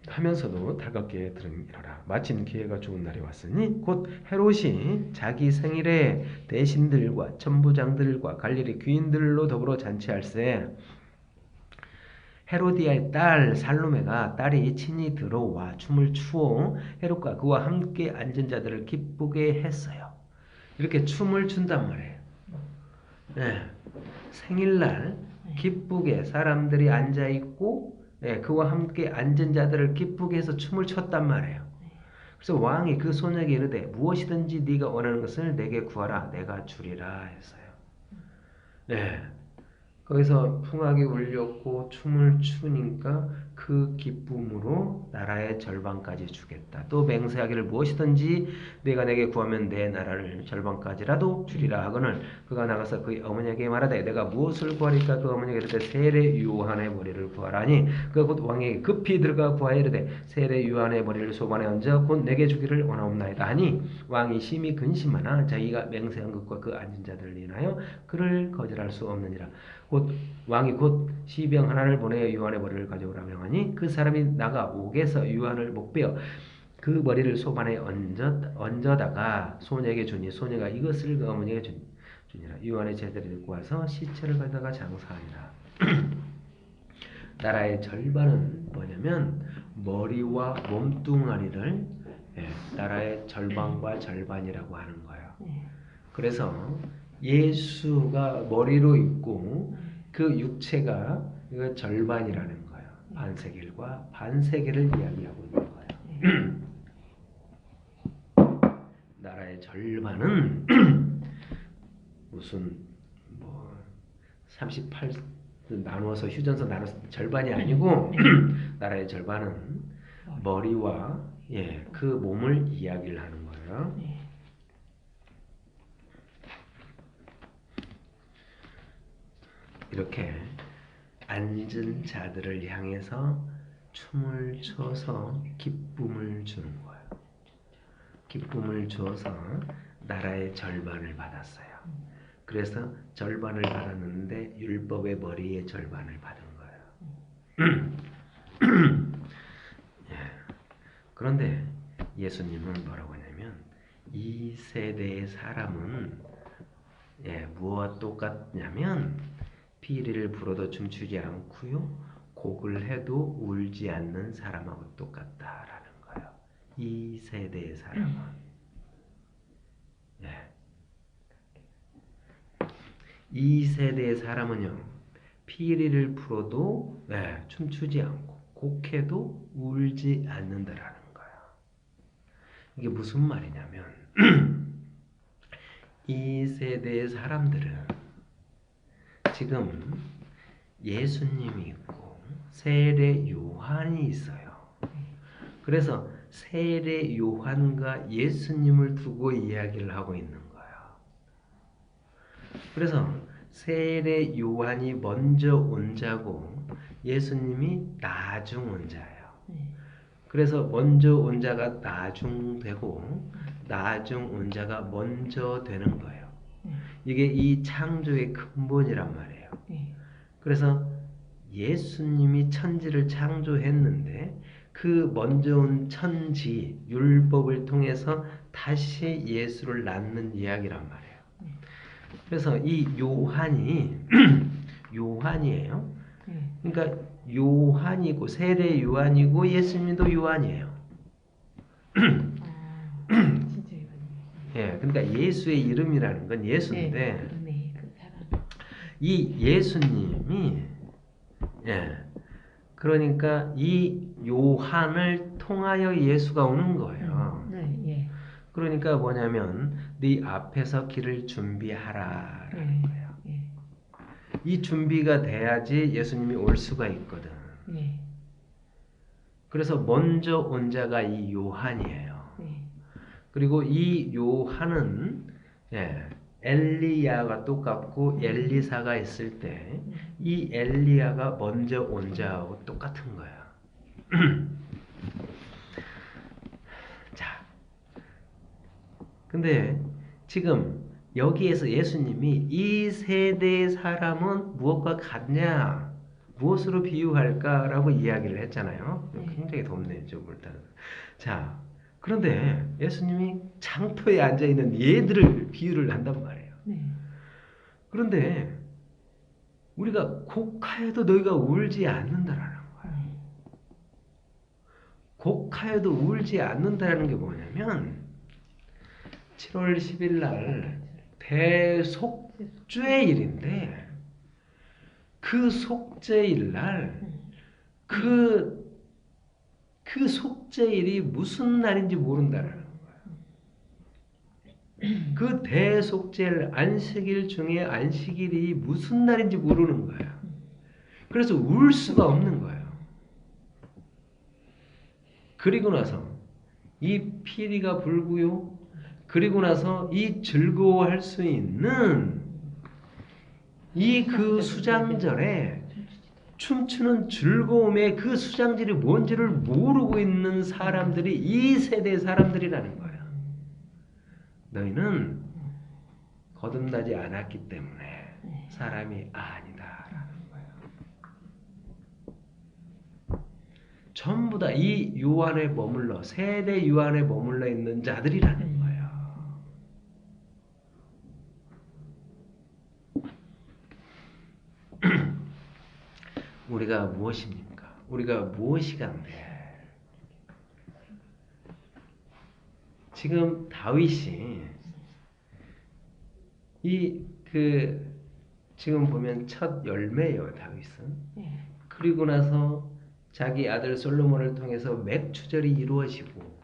하면서도 다갑게 들으니라. 마침 기회가 좋은 날이 왔으니 곧 헤롯이 자기 생일에 대신들과 천부장들과 갈릴리 귀인들로 더불어 잔치할세 헤로디아의 딸 살로메가 딸이 친히 들어와 춤을 추어 헤롯과 그와 함께 앉은 자들을 기쁘게 했어요. 이렇게 춤을 춘단 말이에요. 생일날 기쁘게 사람들이 앉아있고 예, 그와 함께 앉은 자들을 기쁘게 해서 춤을 췄단 말이에요. 그래서 왕이 그 소녀에게 이르되 무엇이든지 네가 원하는 것을 내게 구하라 내가 주리라 했어요. 예. 거기서 풍악이 울렸고 춤을 추니까 그 기쁨으로 나라의 절반까지 주겠다. 또 맹세하기를 무엇이든지 내가 내게 구하면 내 나라를 절반까지라도 주리라 하거늘 그가 나가서 그의 어머니에게 말하되 내가 무엇을 구하리까 그 어머니에게 이르되 세례 요한의 머리를 구하라니 그 곧 왕에게 급히 들어가 구하여 이르되 세례 요한의 머리를 소반에 얹어 곧 내게 주기를 원하옵나이다 하니 왕이 심히 근심하나 자기가 맹세한 것과 그 앉은 자들을 인하여 그를 거절할 수 없느니라. 왕이 곧 시병 하나를 보내어 요한의 머리를 가져오라 명하니 그 사람이 나가 옥에서 요한을 목베어 그 머리를 소반에 얹어다가 소녀에게 주니 소녀가 이것을 그 어머니에게 주니라. 요한의 제자들이 듣고 와서 시체를 가져다가 장사하니라. 나라의 절반은 뭐냐면 머리와 몸뚱아리를 나라의 절반과 절반이라고 하는 거예요. 그래서 예수가 머리로 있고 그 육체가 이거 절반이라는 거예요. 반세겔과 반세겔을 이야기하고 있는 거예요. 나라의 절반은 무슨 뭐 38 나누어서 휴전서 나눠서 절반이 아니고 나라의 절반은 머리와 그 몸을 이야기를 하는 거예요. 이렇게 앉은 자들을 향해서 춤을 춰서 기쁨을 주는 거예요. 기쁨을 주어서 나라의 절반을 받았어요. 그래서 절반을 받았는데 율법의 머리의 절반을 받은 거예요. 그런데 예수님은 뭐라고 하냐면 이 세대의 사람은 무엇과 똑같냐면 피리를 불어도 춤추지 않고요. 곡을 해도 울지 않는 사람하고 똑같다라는 거예요. 이 세대의 사람은. 이 세대의 사람은요. 피리를 불어도 춤추지 않고 곡해도 울지 않는다라는 거예요. 이게 무슨 말이냐면 이 세대의 사람들은 지금 예수님이 있고 세례 요한이 있어요. 그래서 세례 요한과 예수님을 두고 이야기를 하고 있는 거예요. 그래서 세례 요한이 먼저 온 자고 예수님이 나중 온 자예요. 그래서 먼저 온 자가 나중 되고 나중 온 자가 먼저 되는 거예요. 이게 이 창조의 근본이란 말이에요. 그래서 예수님이 천지를 창조했는데 그 먼저 온 천지 율법을 통해서 다시 예수를 낳는 이야기란 말이에요. 그래서 이 요한이 요한이에요. 그러니까 요한이고 세례 요한이고 예수님도 요한이에요. 진짜 요한이에요. 그러니까 예수의 이름이라는 건 예수인데 이 예수님이 그러니까 이 요한을 통하여 예수가 오는 거예요. 그러니까 뭐냐면 네 앞에서 길을 준비하라라는 거예요. 이 준비가 돼야지 예수님이 올 수가 있거든. 그래서 먼저 온 자가 이 요한이에요. 그리고 이 요한은 엘리야가 똑같고 엘리사가 있을 때 이 엘리야가 먼저 온 자하고 똑같은 거야. 자, 근데 지금 여기에서 예수님이 이 세대의 사람은 무엇과 같냐? 무엇으로 비유할까라고 이야기를 했잖아요. 굉장히 덥네요. 자, 그런데 예수님이 장터에 앉아있는 얘들을 비유를 한단 말이에요. 그런데 우리가 곡하여도 너희가 울지 않는다라는 거예요. 곡하여도 울지 않는다라는 게 뭐냐면 7월 10일 날 대속죄일인데 그 속죄일 날 그 속죄일이 무슨 날인지 모른다라는 거예요. 그 대속죄일 안식일 중에 안식일이 무슨 날인지 모르는 거예요. 그래서 울 수가 없는 거예요. 그리고 나서 이 피리가 불고요. 그리고 나서 이 즐거워할 수 있는 이 그 수장절에 춤추는 즐거움의 그 수장질이 뭔지를 모르고 있는 사람들이 이 세대의 사람들이라는 거예요. 너희는 거듭나지 않았기 때문에 사람이 아니다라는 거예요. 전부 다 이 유 안에 머물러 세대 유 안에 머물러 있는 자들이라는 거예요. 우리가 무엇입니까? 우리가 무엇이 간데? 지금 다윗이 지금 보면 첫 열매예요, 다윗은. 그리고 나서 자기 아들 솔로몬을 통해서 맥추절이 이루어지고,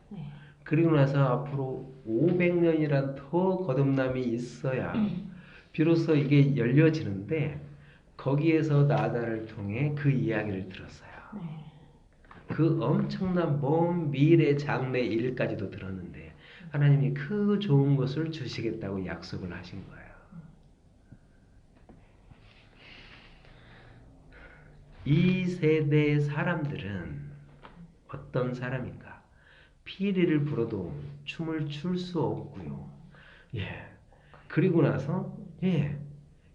그리고 나서 앞으로 500년이란 더 거듭남이 있어야 비로소 이게 열려지는데, 거기에서 나단을 통해 그 이야기를 들었어요. 그 엄청난 먼 미래 장래 일까지도 들었는데 하나님이 그 좋은 것을 주시겠다고 약속을 하신 거예요. 이 세대의 사람들은 어떤 사람인가? 피리를 불어도 춤을 출 수 없고요. 그리고 나서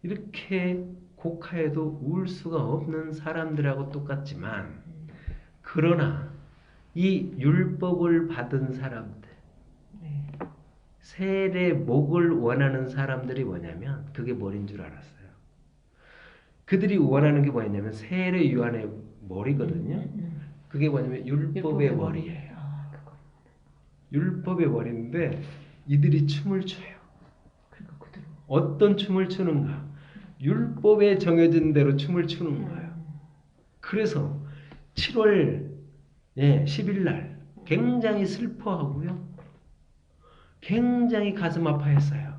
이렇게 곡하에도 울 수가 없는 사람들하고 똑같지만, 그러나 이 율법을 받은 사람들, 세례 목을 원하는 사람들이 뭐냐면 그게 머리인 줄 알았어요. 그들이 원하는 게 뭐냐면 세례 요한의 머리거든요. 그게 뭐냐면 율법의 머리예요. 율법의 머리인데 이들이 춤을 춰요. 어떤 춤을 추는가? 율법에 정해진 대로 춤을 추는 거예요. 그래서 7월 10일 날 굉장히 슬퍼하고요. 굉장히 가슴 아파했어요.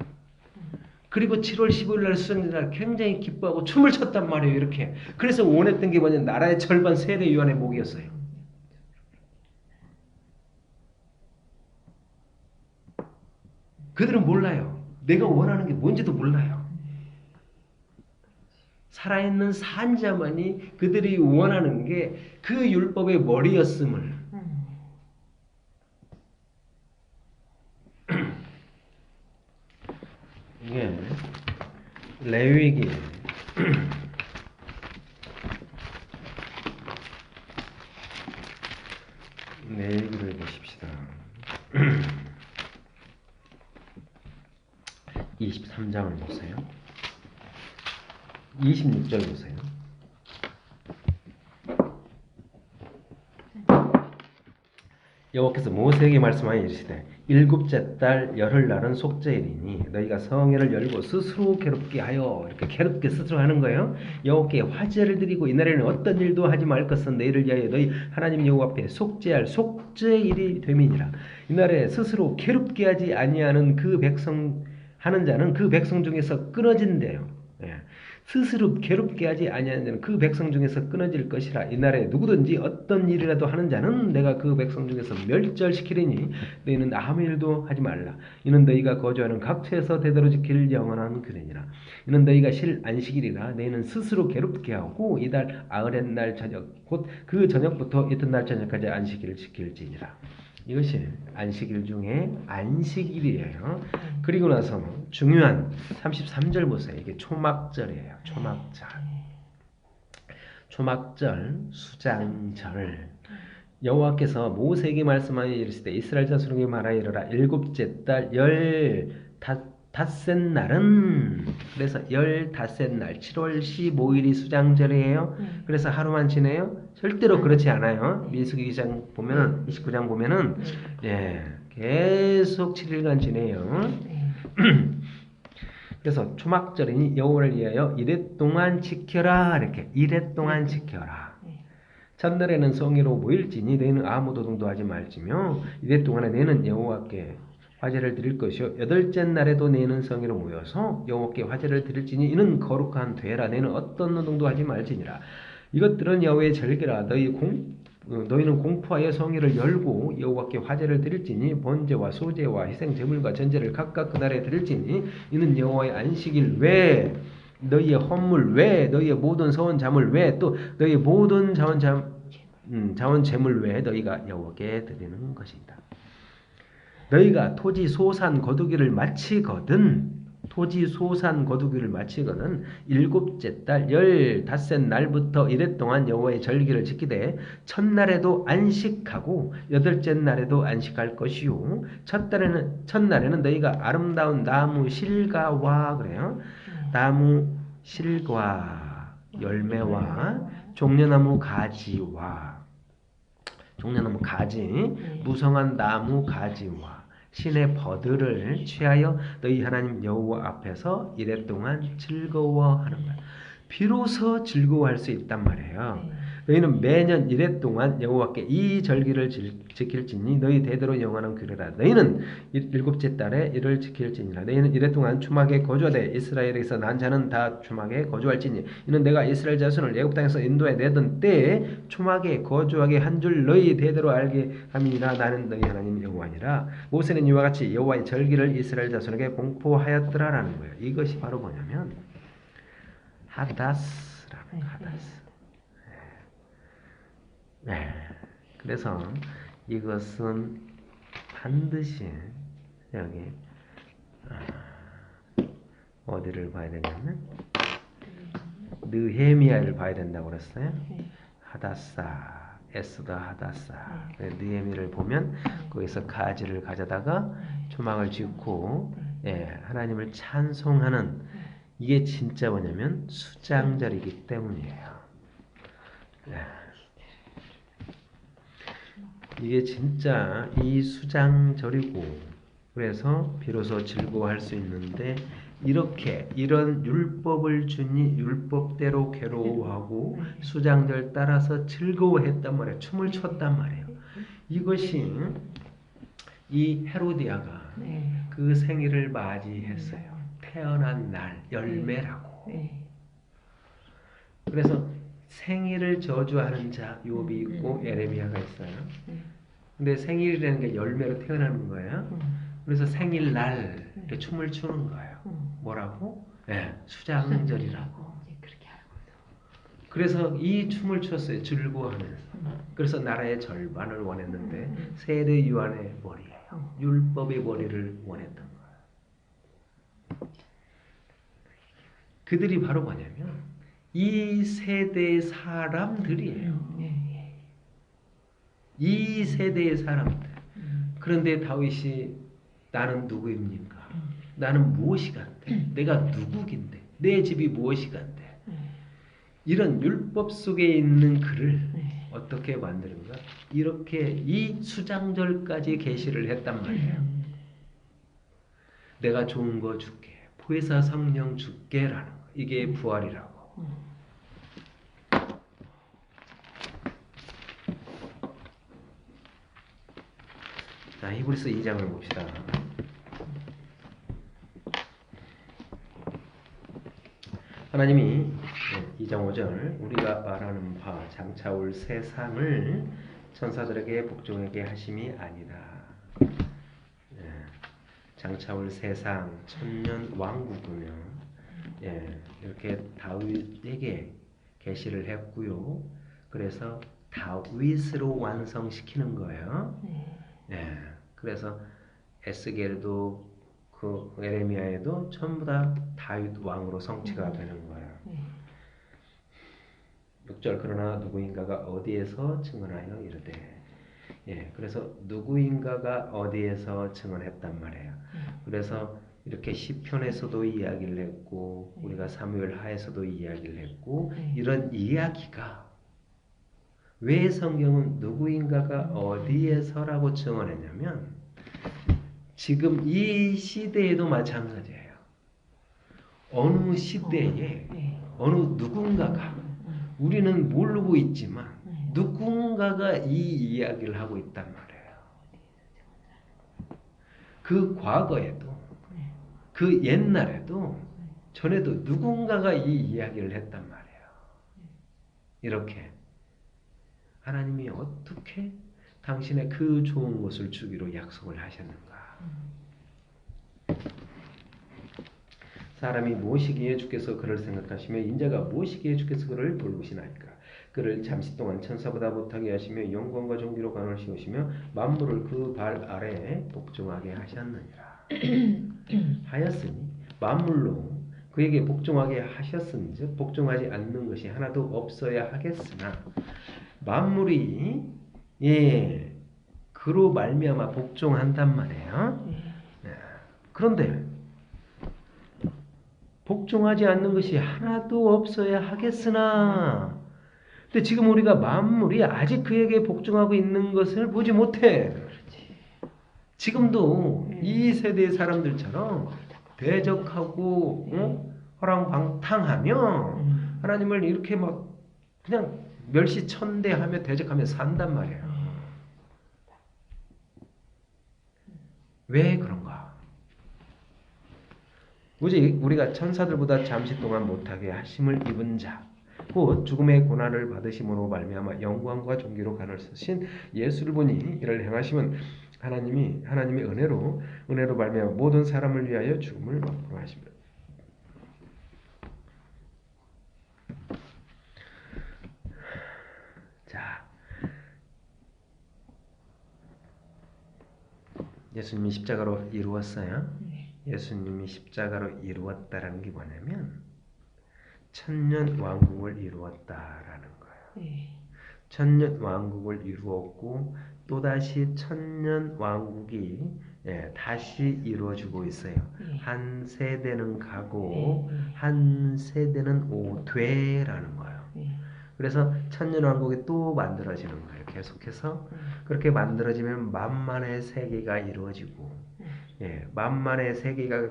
그리고 7월 15일 날 수장절 굉장히 기뻐하고 춤을 췄단 말이에요. 이렇게. 그래서 원했던 게 뭐냐면 나라의 절반 세례 요한의 목이었어요. 그들은 몰라요. 내가 원하는 게 뭔지도 몰라요. 살아있는 산자만이 그들이 원하는 게 그 율법의 머리였음을. 이게 레위기 레위기를 보십시다. 23장을 보세요. 26절 보세요. 여호와께서 모세에게 말씀하여 이르시되 일곱째 달 열흘날은 속죄일이니 너희가 성회를 열고 스스로 괴롭게 하여, 이렇게 괴롭게 스스로 하는 거예요. 여호와께 화제를 드리고 이날에는 어떤 일도 하지 말 것은 너희를 위하여 너희 하나님 여호와 앞에 속죄할 속죄일이 됨이니라. 이날에 스스로 괴롭게 하지 아니하는 그 백성 하는 자는 그 백성 중에서 끊어진대요. 스스로 괴롭게 하지 아니하는 자는 그 백성 중에서 끊어질 것이라. 이날에 누구든지 어떤 일이라도 하는 자는 내가 그 백성 중에서 멸절시키리니 너희는 아무 일도 하지 말라. 이는 너희가 거주하는 각처에서 대대로 지킬 영원한 규례니라. 이는 너희가 실 안식일이라. 너희는 스스로 괴롭게 하고 이달 아흐렛 날 저녁 곧 그 저녁부터 이튿날 저녁까지 안식일을 지킬지니라. 이것이 안식일 중에 안식일이에요. 그리고 나서 중요한 33절 보세요. 이게 초막절이에요. 초막절. 초막절, 수장절. 여호와께서 모세에게 말씀하여 이르시되 이스라엘 자손에게 말하여 이르라. 일곱째 달 15셋 날은, 그래서 15셋 날 7월 15일이 수장절이에요. 그래서 하루만 지내요? 절대로 그렇지 않아요. 민수기 2장 보면은 29장 보면은 계속 7일간 지내요. 그래서 초막절이니 여호와를 위하여 이레 동안 지켜라. 이렇게 이레 동안 지켜라. 첫날에는 성회로 모일지니 너희는 아무 도둑도 하지 말지며 이래 동안에 너희는 여호와께 화제를 드릴 것이요 여덟째 날에도 너희는 성회로 모여서 여호와께 화제를 드릴지니 이는 거룩한 되라. 너희는 어떤 노동도 하지 말지니라. 이것들은 여호와의 절기라. 너희는 공포하여 성회를 열고 여호와께 화제를 드릴지니 번제와 소제와 희생 제물과 전제를 각각 그날에 드릴지니 이는 여호와의 안식일 외 너희의 헌물 외 너희의 모든 서원 자물 외 또 너희의 모든 자원 제물 외에 너희가 여호와께 드리는 것이다. 너희가 토지 소산 거두기를 마치거든 일곱째 달 15셋 날부터 이래 동안 여호와의 절기를 지키되 첫날에도 안식하고 여덟째 날에도 안식할 것이요 첫날에는 너희가 아름다운 나무 실과와 그래요. 나무 실과 열매와 종려나무 가지 무성한 나무 가지와 신의 버들을 취하여 너희 하나님 여호와 앞에서 이래 동안 즐거워하는 거야. 비로소 즐거워할 수 있단 말이에요. 너희는 매년 이래 동안 여호와께 이 절기를 지킬지니 너희 대대로 영원한 규례라. 너희는 일곱째 달에 이를 지킬지니라. 너희는 이래 동안 추막에 거주하되 이스라엘에서 난 자는 다 추막에 거주할지니 이는 내가 이스라엘 자손을 애굽 땅에서 인도해 내던 때에 추막에 거주하게 한 줄 너희 대대로 알게 함이니라. 나는 너희 하나님 여호와니라. 모세는 이와 같이 여호와의 절기를 이스라엘 자손에게 공포하였더라라는 거예요. 이것이 바로 뭐냐면 하다스라는 거예요. 하다스. 네. 그래서 이것은 반드시 여기 어디를 봐야 되냐면 느헤미야를 봐야 된다고 그랬어요. 하다사 에스더 하다사. 느헤미야를 보면 거기서 가지를 가져다가 초막을 짓고 하나님을 찬송하는 이게 진짜 뭐냐면 수장절이기 때문이에요. 이게 진짜 이 수장절이고 그래서 비로소 즐거워할 수 있는데 이런 율법을 주니 율법대로 괴로워하고 수장절 따라서 즐거워했단 말이에요. 춤을 췄단 말이에요. 이것이 이 헤로디아가 그 생일을 맞이했어요. 태어난 날 열매라고. 그래서 생일을 저주하는 자 욥이 있고 에레미야가 있어요. 근데 생일이라는 게 열매로 태어나는 거예요. 그래서 생일날 이렇게 춤을 추는 거예요. 뭐라고? 수장절이라고. 그래서 이 춤을 췄어요. 즐거워하면서. 그래서 나라의 절반을 원했는데 세례 요한의 머리예요. 율법의 머리를 원했던 거예요. 그들이 바로 뭐냐면 이 세대의 사람들이에요. 이 세대의 사람들. 그런데 다윗이 나는 누구입니까? 나는 무엇이간데? 내가 누구긴데? 내 집이 무엇이간데? 이런 율법 속에 있는 그를 어떻게 만드는가? 이렇게 이 수장절까지 계시를 했단 말이에요. 내가 좋은 거 줄게. 보혜사 성령 줄게라는 거. 이게 부활이라고. 자, 히브리서 2장을 봅시다. 하나님이 2장 5절 우리가 말하는 바 장차 올 세상을 천사들에게 복종하게 하심이 아니라 장차 올 세상 천년 왕국은요 이렇게 다윗에게 계시를 했고요. 그래서 다윗으로 완성시키는 거예요. 그래서 에스겔도 그 에레미야에도 전부 다 다윗 왕으로 성취가 되는 거예요. 6절 그러나 누구인가가 어디에서 증언하여 이르되 그래서 누구인가가 어디에서 증언했단 말이에요. 그래서 이렇게 시편에서도 이야기를 했고 우리가 사무엘 하에서도 이야기를 했고 이런 이야기가 왜 성경은 누구인가가 어디에서라고 증언했냐면 지금 이 시대에도 마찬가지예요. 어느 시대에 어느 누군가가 우리는 모르고 있지만 누군가가 이 이야기를 하고 있단 말이에요. 그 과거에도 네. 그 옛날에도 전에도 누군가가 이 이야기를 했단 말이에요. 이렇게 하나님이 어떻게 당신의 그 좋은 것을 주기로 약속을 하셨는가. 사람이 무엇이기에 주께서 그를 생각하시며 인자가 무엇이기에 주께서 그를 돌보시나이까. 그를 잠시 동안 천사보다 못하게 하시며 영광과 존귀로 관을 씌우시며 만물을 그 발 아래에 복종하게 하셨느니라. 하였으니 만물로 그에게 복종하게 하셨은즉 복종하지 않는 것이 하나도 없어야 하겠으나 만물이 그로 말미암아 복종한단 말이에요. 그런데 복종하지 않는 것이 하나도 없어야 하겠으나 근데 지금 우리가 만물이 아직 그에게 복종하고 있는 것을 보지 못해. 지금도 이 세대의 사람들처럼 대적하고 허랑방탕하며 하나님을 이렇게 막 그냥 멸시천대하며 대적하며 산단 말이에요. 왜 그런가? 오직 우리가 천사들보다 잠시 동안 못하게 하심을 입은 자 곧 죽음의 고난을 받으심으로 말미암아 영광과 존귀로 간을 쓰신 예수를 보니 이를 행하시면 하나님의 은혜로 말미암아 모든 사람을 위하여 죽음을 맛보게 하십니다. 자, 예수님이 십자가로 이루었어요. 예수님이 십자가로 이루었다라는 게 뭐냐면 천년 왕국을 이루었다라는 거예요. 천년 왕국을 이루었고 또다시 천년 왕국이 다시 이루어지고 있어요. 한 세대는 가고 한 세대는 오되라는 거예요. 그래서 천년 왕국이 또 만들어지는 거예요. 계속해서 그렇게 만들어지면 만만의 세계가 이루어지고 만만의 세계가 막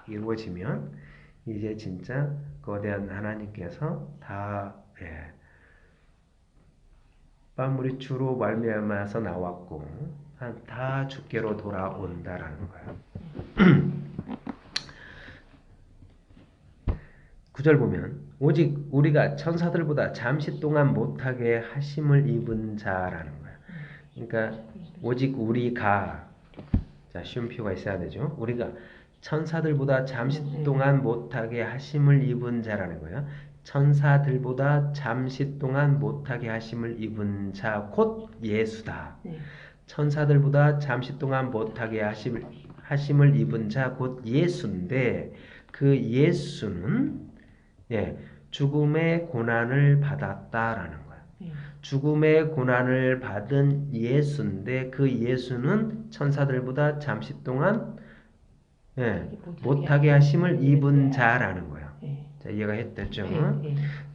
이루어지면 이제 진짜 거대한 하나님께서 다 만물이 주로 말미암아서 나왔고 다 주께로 돌아온다라는 거예요. 9절 보면 오직 우리가 천사들보다 잠시 동안 못하게 하심을 입은 자라는 거예요. 그러니까 오직 우리가 자 쉼표가 있어야 되죠. 우리가 천사들보다 잠시 동안 못하게 하심을 입은 자라는 거예요. 천사들보다 잠시 동안 못하게 하심을 입은 자 곧 예수다. 천사들보다 잠시 동안 못하게 하심을 입은 자 곧 예수인데 그 예수는 죽음의 고난을 받았다라는 거예요. 죽음의 고난을 받은 예수인데 그 예수는 천사들보다 잠시 동안 못하게 하심을 입은 자라는 거예요. 자, 이해가 됐죠?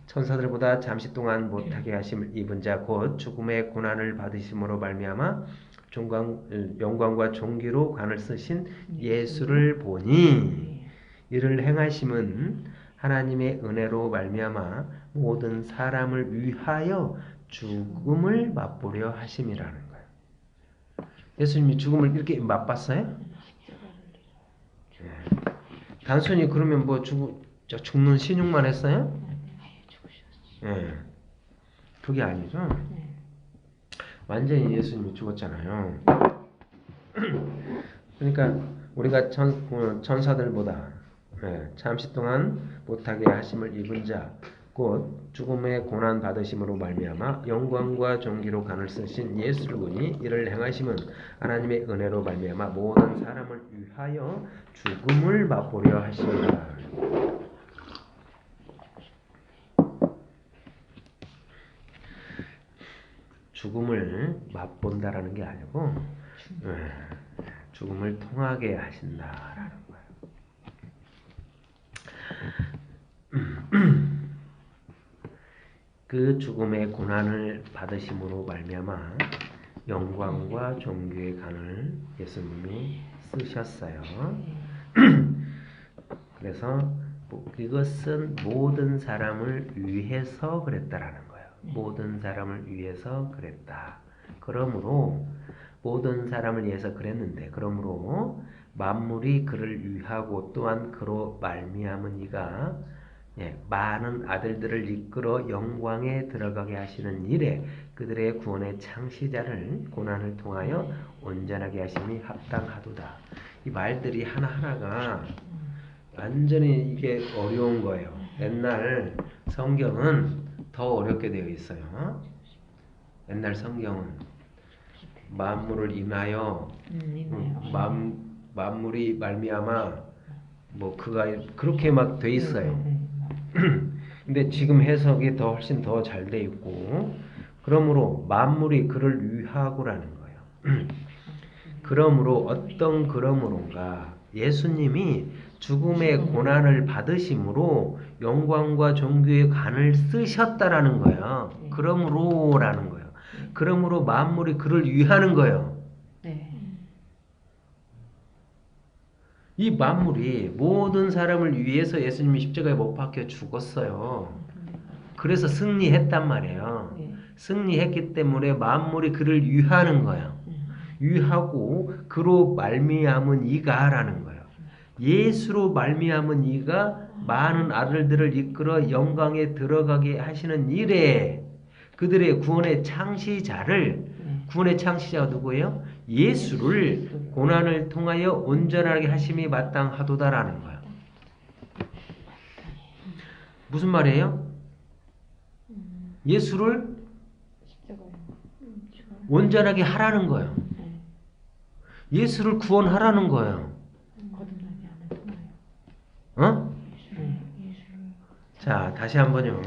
천사들보다 잠시 동안 못하게 하심을 입은 자 곧 죽음의 고난을 받으심으로 말미암아 영광과 존귀로 관을 쓰신 예수를 보니 이를 행하심은 하나님의 은혜로 말미암아 모든 사람을 위하여 죽음을 맛보려 하심이라는 거예요. 예수님이 죽음을 이렇게 맛봤어요? 단순히 그러면 뭐 죽는 신용만 했어요? 그게 아니죠. 완전히 예수님이 죽었잖아요. 그러니까 우리가 천사들보다 잠시 동안 못하게 하심을 입은 자 곧 죽음의 고난 받으심으로 말미암아 영광과 존귀로 간을 쓰신 예수를 보니 이를 행하심은 하나님의 은혜로 말미암아 모든 사람을 위하여 죽음을 맛보려 하심이라. 죽음을 맛본다라는 게 아니고 죽음을 통하게 하신다라는 거예요. 그 죽음의 고난을 받으심으로 말미암아 영광과 존귀의 간을 예수님이 쓰셨어요. 그래서 이것은 모든 사람을 위해서 그랬다라는 거예요. 모든 사람을 위해서 그랬다. 그러므로 모든 사람을 위해서 그랬는데 그러므로 만물이 그를 위하고 또한 그로 말미암은 이가 많은 아들들을 이끌어 영광에 들어가게 하시는 일에 그들의 구원의 창시자를 고난을 통하여 온전하게 하심이 합당하도다. 이 말들이 하나하나가 완전히 이게 어려운 거예요. 옛날 성경은 더 어렵게 되어 있어요. 옛날 성경은 만물을 인하여 만물이 말미암아 뭐 그가 그렇게 막 돼 있어요. 근데 지금 해석이 더 훨씬 더 잘 돼 있고 그러므로 만물이 그를 위하고라는 거예요. 그러므로 어떤 그러므로인가 예수님이 죽음의 고난을 받으심으로 영광과 존귀의 관을 쓰셨다라는 거예요. 그러므로라는 거예요. 그러므로 만물이 그를 위하는 거예요. 이 만물이 모든 사람을 위해서 예수님이 십자가에 못 박혀 죽었어요. 그래서 승리했단 말이에요. 승리했기 때문에 만물이 그를 위하는 거예요. 위하고 그로 말미암은 이가라는 거예요. 예수로 말미암은 이가 많은 아들들을 이끌어 영광에 들어가게 하시는 일에 그들의 구원의 창시자를 구원의 창시자가 누구예요? 예수를 고난을 통하여 온전하게 하심이 마땅하도다라는 거예요. 무슨 말이에요? 예수를 온전하게 하라는 거예요. 예수를 구원하라는 거예요. 어? 자, 다시 한번요.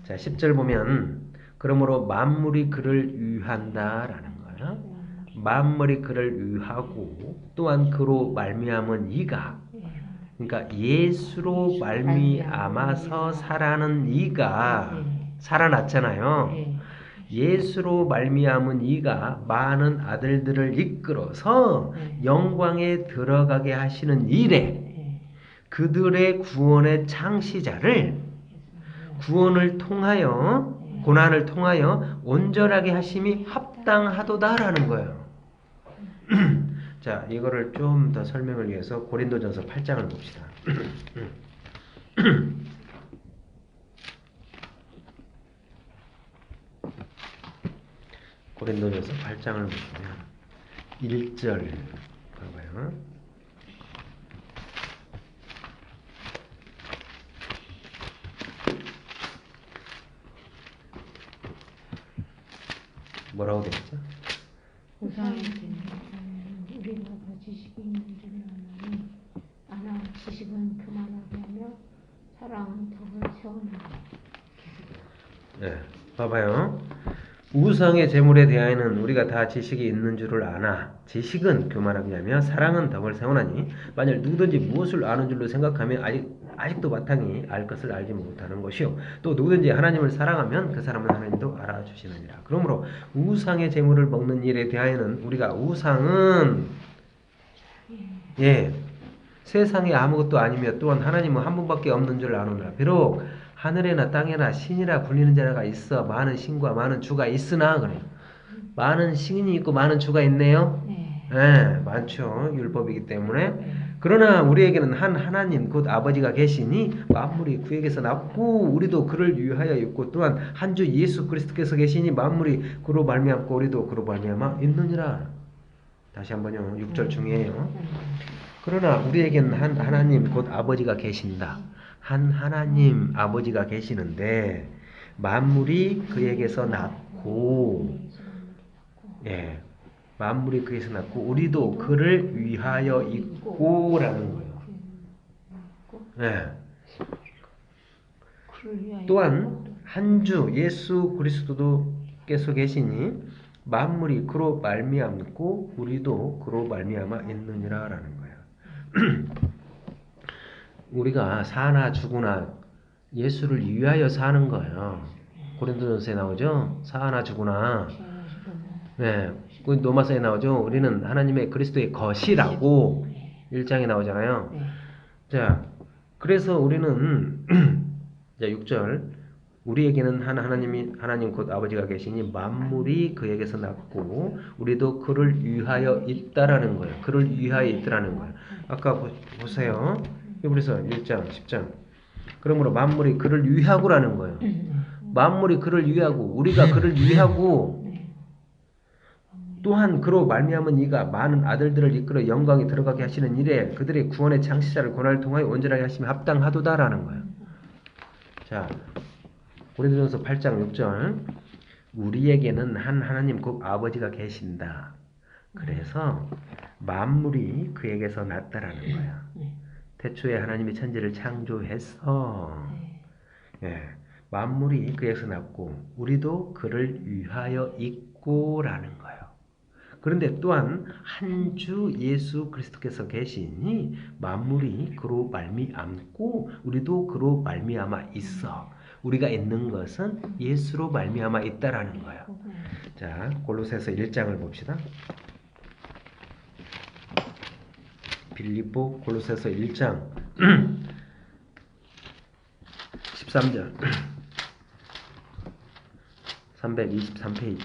자, 10절 보면 그러므로 만물이 그를 위한다라는 거예요. 만물이 그를 위하고 또한 그로 말미암은 이가 그러니까 예수로 말미암아서 살아는 이가 살아났잖아요. 예수로 말미암은 이가 많은 아들들을 이끌어서 영광에 들어가게 하시는 일에 그들의 구원의 창시자를 구원을 통하여 고난을 통하여 온전하게 하심이 합당하도다라는 거예요. 자, 이거를 좀 더 설명을 위해서 고린도전서 8장을 봅시다. 고린도전서 8장을 보시면 1절 봐봐요. 뭐라고 되었죠? 우상의 우리가 더 지식이 있는 줄을 아나 지식은 그만하게 하며 사랑은 덕을 세워나가. 네, 봐봐요. 우상의 제물에 대하여는 우리가 다 지식이 있는 줄을 아나 지식은 교만하게 하며 사랑은 덕을 세우나니 만일 누구든지 무엇을 아는 줄로 생각하면 아직도 바탕이 알 것을 알지 못하는 것이요 또 누구든지 하나님을 사랑하면 그 사람은 하나님도 알아주시느니라. 그러므로 우상의 제물을 먹는 일에 대하여는 우리가 우상은 세상에 아무것도 아니며 또한 하나님은 한 분밖에 없는 줄 아노라. 비록 하늘에나 땅에나 신이라 불리는 자가 있어 많은 신과 많은 주가 있으나 그래요. 많은 신이 있고 많은 주가 있네요. 네, 많죠. 율법이기 때문에. 그러나 우리에게는 한 하나님 곧 아버지가 계시니 만물이 그에게서 났고 우리도 그를 위하여 있고 또한 한 주 예수 그리스도께서 계시니 만물이 그로 말미암고 우리도 그로 말미암아 있느니라. 다시 한번요. 6절 중에요. 그러나 우리에게는 한 하나님 곧 아버지가 계신다. 한 하나님 아버지가 계시는데 만물이 그에게서 났고 만물이 그에게서 났고 우리도 그를 위하여 있고라는 거예요. 또한 한 주 예수 그리스도께서 계시니 만물이 그로 말미암고 우리도 그로 말미암아 있느니라라는 거예요. 우리가 사나 죽으나 예수를 위하여 사는 거예요. 고린도전서에 나오죠. 사나 죽으나 로마서에 나오죠. 우리는 하나님의 그리스도의 것이라고 1장에 나오잖아요. 자, 그래서 우리는 자 6절 우리에게는 하나님 곧 아버지가 계시니 만물이 그에게서 났고 우리도 그를 위하여 있다라는 거예요. 그를 위하여 있다라는 거예요. 아까 보세요. 히브리서 1장 10장. 그러므로 만물이 그를 위하고라는 거예요. 만물이 그를 위하고 우리가 그를 위하고 또한 그로 말미암은 이가 많은 아들들을 이끌어 영광에 들어가게 하시는 일에 그들의 구원의 창시자를 고난을 통하여 온전하게 하심이 합당하도다라는 거예요. 자, 고린도전서 8장 6절. 우리에게는 한 하나님 곧 아버지가 계신다. 그래서 만물이 그에게서 났다라는 거야. 태초에 하나님이 천지를 창조해서 만물이 그에게서 났고 우리도 그를 위하여 있고라는 거예요. 그런데 또한 한 주 예수 그리스도께서 계시니 만물이 그로 말미암고 우리도 그로 말미암아 있어. 우리가 있는 것은 예수로 말미암아 있다라는 거예요. 자, 골로새서 1장을 봅시다. 빌립보 골로새서 1장 13절 323페이지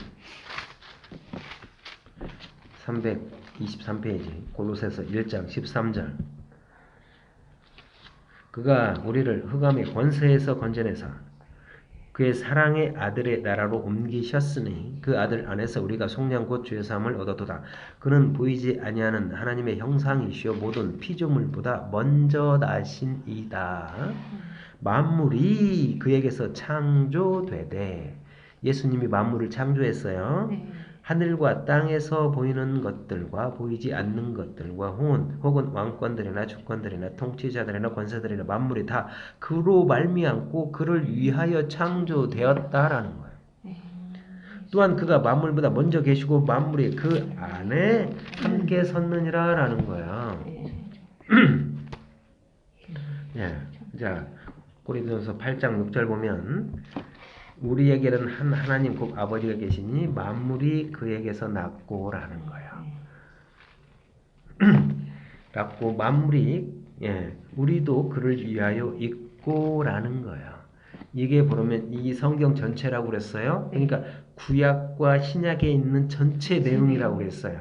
323페이지 골로새서 1장 13절. 그가 우리를 흑암의 권세에서 건져내사 그의 사랑의 아들의 나라로 옮기셨으니 그 아들 안에서 우리가 속량 곧 죄 사함을 얻었도다. 그는 보이지 아니하는 하나님의 형상이시요 모든 피조물보다 먼저 나신이다. 만물이 그에게서 창조되되 예수님이 만물을 창조했어요. 하늘과 땅에서 보이는 것들과 보이지 않는 것들과 혹은 왕권들이나 주권들이나 통치자들이나 권세들이나 만물이 다 그로 말미암고 그를 위하여 창조되었다라는 거예요. 또한 그가 만물보다 먼저 계시고 만물이 그 안에 함께 섰느니라라는 거예요. 예, 자, 고린도전서 8장 6절 보면 우리에게는 한 하나님 곧 아버지가 계시니 만물이 그에게서 났고라는 거예요. 났고 만물이 우리도 그를 위하여 있고라는 거예요. 이게 보면 이 성경 전체라고 그랬어요. 그러니까 구약과 신약에 있는 전체 내용이라고 그랬어요.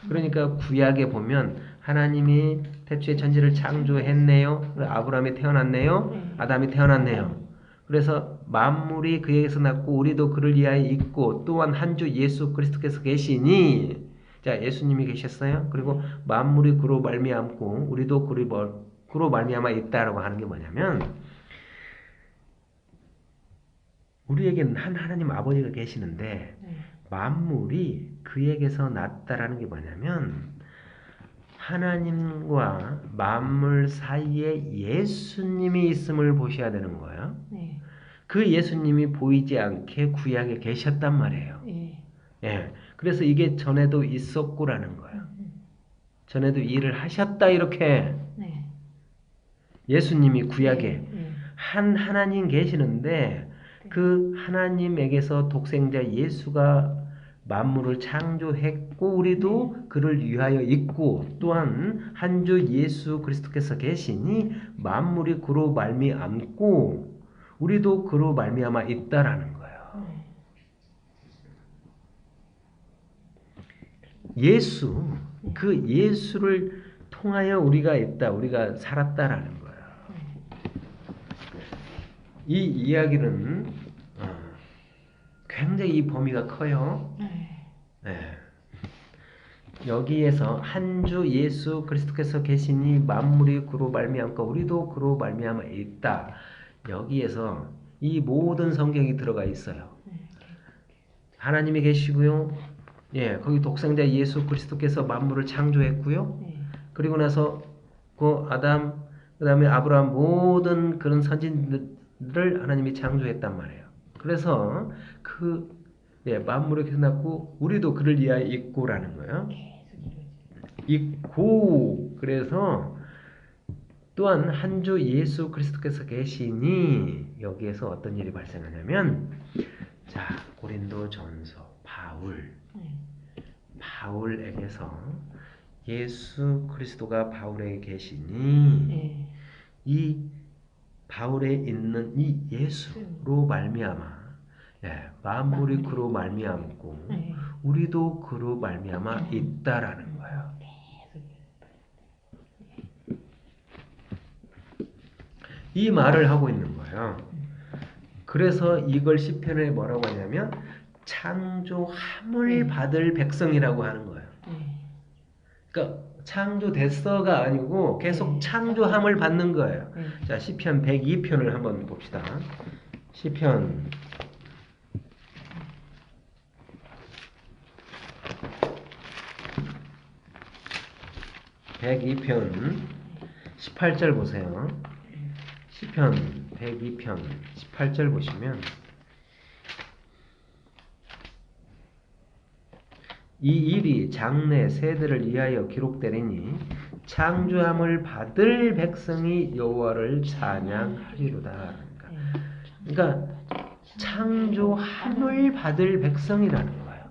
그러니까 구약에 보면 하나님이 태초에 천지를 창조했네요. 아브라함이 태어났네요. 아담이 태어났네요. 그래서 만물이 그에게서 났고 우리도 그를 위하여 있고 또한 한 주 예수 그리스도께서 계시니 자 예수님이 계셨어요. 그리고 만물이 그로 말미암고 우리도 그로 말미암아 있다라고 하는 게 뭐냐면 우리에게는 한 하나님 아버지가 계시는데 만물이 그에게서 났다라는 게 뭐냐면 하나님과 만물 사이에 예수님이 있음을 보셔야 되는 거예요. 그 예수님이 보이지 않게 구약에 계셨단 말이에요. 그래서 이게 전에도 있었고라는 거예요. 전에도 일을 하셨다 이렇게. 예수님이 구약에 한 하나님 계시는데 그 하나님에게서 독생자 예수가 만물을 창조했고 우리도 그를 위하여 있고 또한 한 주 예수 그리스도께서 계시니 만물이 그로 말미암고 우리도 그로 말미암아 있다라는 거예요. 예수, 그 예수를 통하여 우리가 있다, 우리가 살았다라는 거예요. 이 이야기는 굉장히 이 범위가 커요. 여기에서 한 주 예수 그리스도께서 계시니 만물이 그로 말미암고 우리도 그로 말미암아 있다. 여기에서 이 모든 성경이 들어가 있어요. 하나님이 계시고요. 거기 독생자 예수 그리스도께서 만물을 창조했고요. 그리고 나서 그 아담, 그 다음에 아브라함 모든 그런 선진들을 하나님이 창조했단 말이에요. 그래서 만물이 계속 났고 우리도 그를 위하여 있고라는 거예요. 있고 그래서 또한 한 주 예수 그리스도께서 계시니 여기에서 어떤 일이 발생하냐면 자 고린도전서 바울에게서 예수 그리스도가 바울에게 계시니 이 바울에 있는 이 예수로 말미암아 만물이 그로 말미암고 네. 우리도 그로 말미암아 있다라는 거예요. 이 말을 하고 있는 거예요. 그래서 이걸 시편에 뭐라고 하냐면 창조함을 받을 백성이라고 하는 거예요. 그러니까 창조됐어가 아니고 계속 창조함을 받는 거예요. 자, 시편 102편을 한번 봅시다. 시편 102편 18절 보세요. 시편 102편 18절 보시면 이 일이 장래 세대를 위하여 기록되리니 창조함을 받을 백성이 여호와를 찬양하리로다. 그러니까 창조함을 받을 백성이라는 거예요.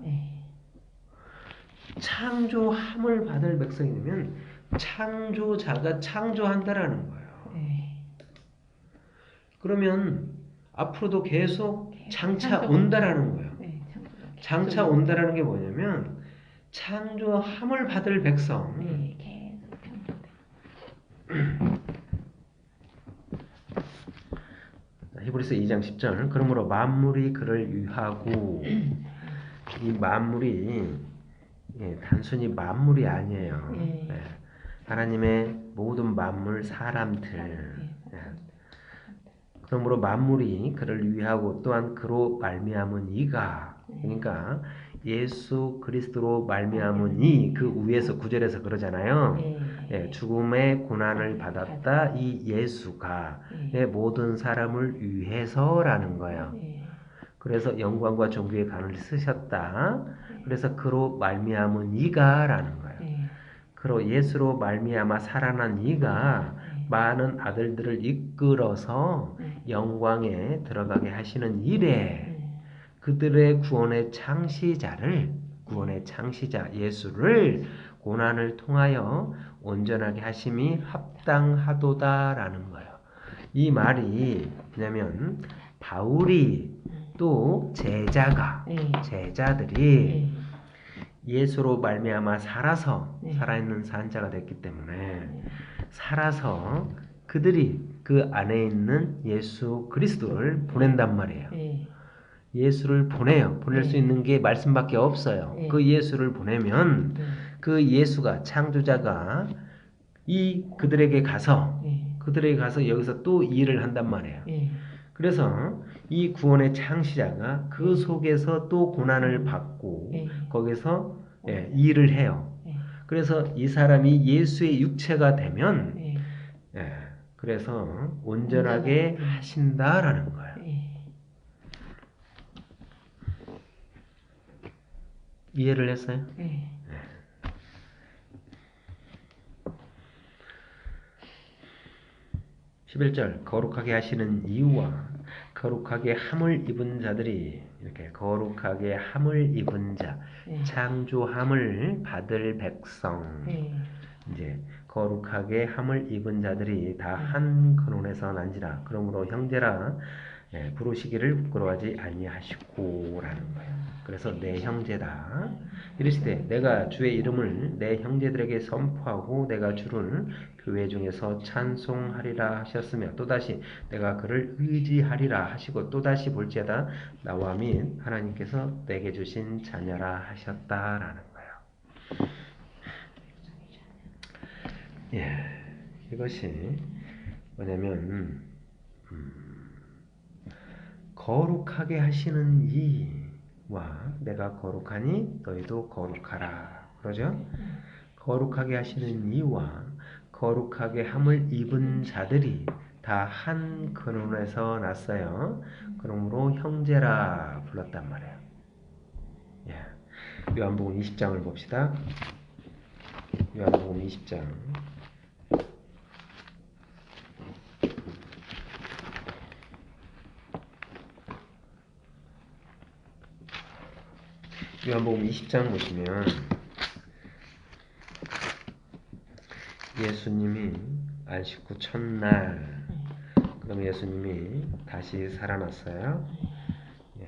창조함을 받을 백성이면 창조자가 창조한다라는 거예요. 그러면 앞으로도 계속 장차 온다라는 거예요. 장차 온다라는 게 뭐냐면 창조함을 받을 백성. 히브리서 2장 10절. 그러므로 만물이 그를 위하고 이 만물이 단순히 만물이 아니에요. 하나님의 모든 만물 사람들. 그러므로 만물이 그를 위하고 또한 그로 말미암은 이가 그러니까 예수 그리스도로 말미암은 이 그 위에서 9절에서 그러잖아요. 죽음의 고난을 받았다 이 예수가 모든 사람을 위해서라는 거예요. 그래서 영광과 존귀의 간을 쓰셨다. 그래서 그로 말미암은 이가라는 거예요. 그로 예수로 말미암아 살아난 이가 많은 아들들을 이끌어서 영광에 들어가게 하시는 일에 그들의 구원의 창시자 예수를 고난을 통하여 온전하게 하심이 합당하도다라는 거예요. 이 말이 뭐냐면 바울이 또 제자들이 예수로 말미암아 살아있는 산자가 됐기 때문에 살아서 그들이 그 안에 있는 예수 그리스도를 보낸단 말이에요. 예수를 보낼 수 있는 게 말씀밖에 없어요. 그 예수를 보내면 그 예수가 창조자가 그들에게 가서 여기서 또 일을 한단 말이에요. 그래서 이 구원의 창시자가 그 속에서 또 고난을 받고 거기서 일을 해요. 그래서 이 사람이 예수의 육체가 되면 그래서 온전하게 하신다라는 거예요. 이해를 했어요? 11절 거룩하게 하시는 이유와 거룩하게 함을 입은 자들이 이렇게 거룩하게 함을 입은 자 창조함을 받을 백성 이제 거룩하게 함을 입은 자들이 다 한 근원에서 난지라 그러므로 형제라 부르시기를 부끄러워하지 아니하시고라는 거예요. 그래서 내 형제다 이르시되 내가 주의 이름을 내 형제들에게 선포하고 내가 주를 교회 중에서 찬송하리라 하셨으며 또다시 내가 그를 의지하리라 하시고 또다시 볼지어다 나와 및 하나님께서 내게 주신 자녀라 하셨다라는 거예요. 이것이 뭐냐면 거룩하게 하시는 이와 내가 거룩하니 너희도 거룩하라 그러죠? 거룩하게 하시는 이와 거룩하게 함을 입은 자들이 다 한 근원에서 났어요. 그러므로 형제라 불렀단 말이에요. 요한복음 20장을 봅시다. 요한복음 20장 요한복음 20장 보시면 예수님이 안식구 첫날 그럼 예수님이 다시 살아났어요. 예.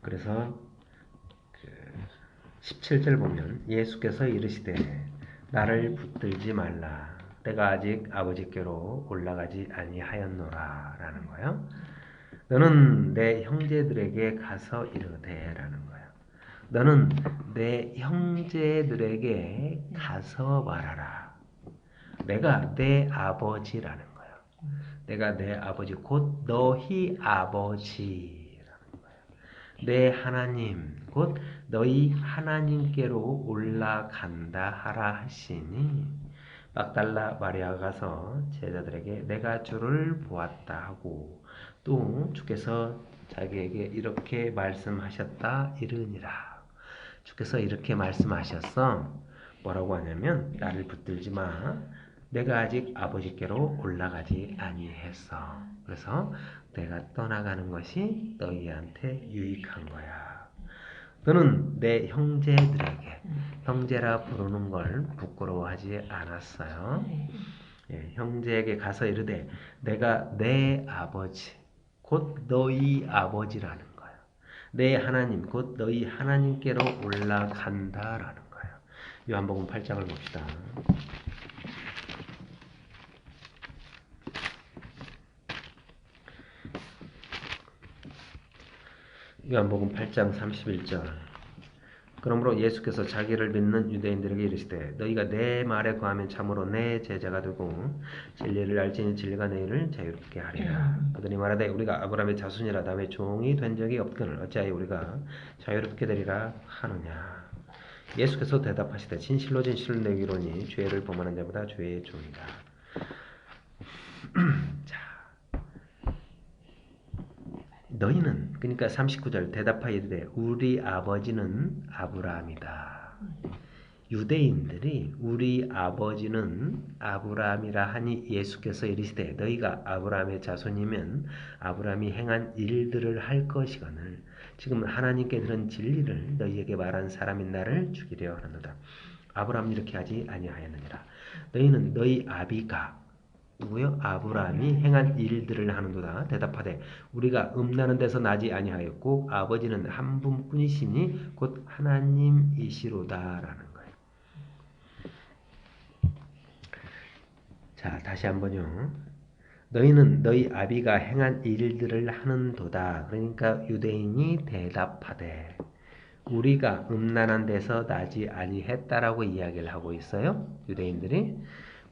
그래서 17절 보면 예수께서 이르시되 나를 붙들지 말라. 내가 아직 아버지께로 올라가지 아니하였노라 라는 거예요. 너는 내 형제들에게 가서 이르되 라는 거예요. 너는 내 형제들에게 가서 말하라. 내가 내 아버지라는 거예요. 내가 내 아버지 곧 너희 아버지라는 거예요. 내 하나님 곧 너희 하나님께로 올라간다 하라 하시니 막달라 마리아가 가서 제자들에게 내가 주를 보았다 하고 또 주께서 자기에게 이렇게 말씀하셨다 이르니라. 주께서 이렇게 말씀하셨어. 뭐라고 하냐면 나를 붙들지 마. 내가 아직 아버지께로 올라가지 아니했어. 그래서 내가 떠나가는 것이 너희한테 유익한 거야. 너는 내 형제들에게 형제라 부르는 걸 부끄러워하지 않았어요. 예, 형제에게 가서 이르되 내가 내 아버지 곧 너희 아버지라는 거예요. 내 하나님 곧 너희 하나님께로 올라간다라는 거예요. 요한복음 8장을 봅시다. 요한복음 8장 31절. 그러므로 예수께서 자기를 믿는 유대인들에게 이르시되 너희가 내 말에 거하면 참으로 내 제자가 되고 진리를 알지니 진리가 너희를 자유롭게 하리라. 그들이 말하되 우리가 아브라함의 자손이라 다음에 종이 된 적이 없거늘 어찌하여 우리가 자유롭게 되리라 하느냐. 예수께서 대답하시되 진실로 진실로 내게 이르노니 죄를 범하는 자보다 죄의 종이다. 자, 너희는 그러니까 39절 대답하여 이르되 우리 아버지는 아브라함이다. 유대인들이 우리 아버지는 아브라함이라 하니 예수께서 이르시되 너희가 아브라함의 자손이면 아브라함이 행한 일들을 할 것이거늘 지금 하나님께 들은 진리를 너희에게 말한 사람인 나를 죽이려 하노라. 아브라함이 이렇게 하지 아니하였느니라. 너희는 너희 아비가 누구요? 아브라함이 행한 일들을 하는도다. 대답하되 우리가 음나는 데서 나지 아니하였고 아버지는 한 분뿐이시니 곧 하나님이시로다라는 거예요. 자, 다시 한번요. 너희는 너희 아비가 행한 일들을 하는도다. 그러니까 유대인이 대답하되 우리가 음란한 데서 나지 아니했다라고 이야기를 하고 있어요. 유대인들이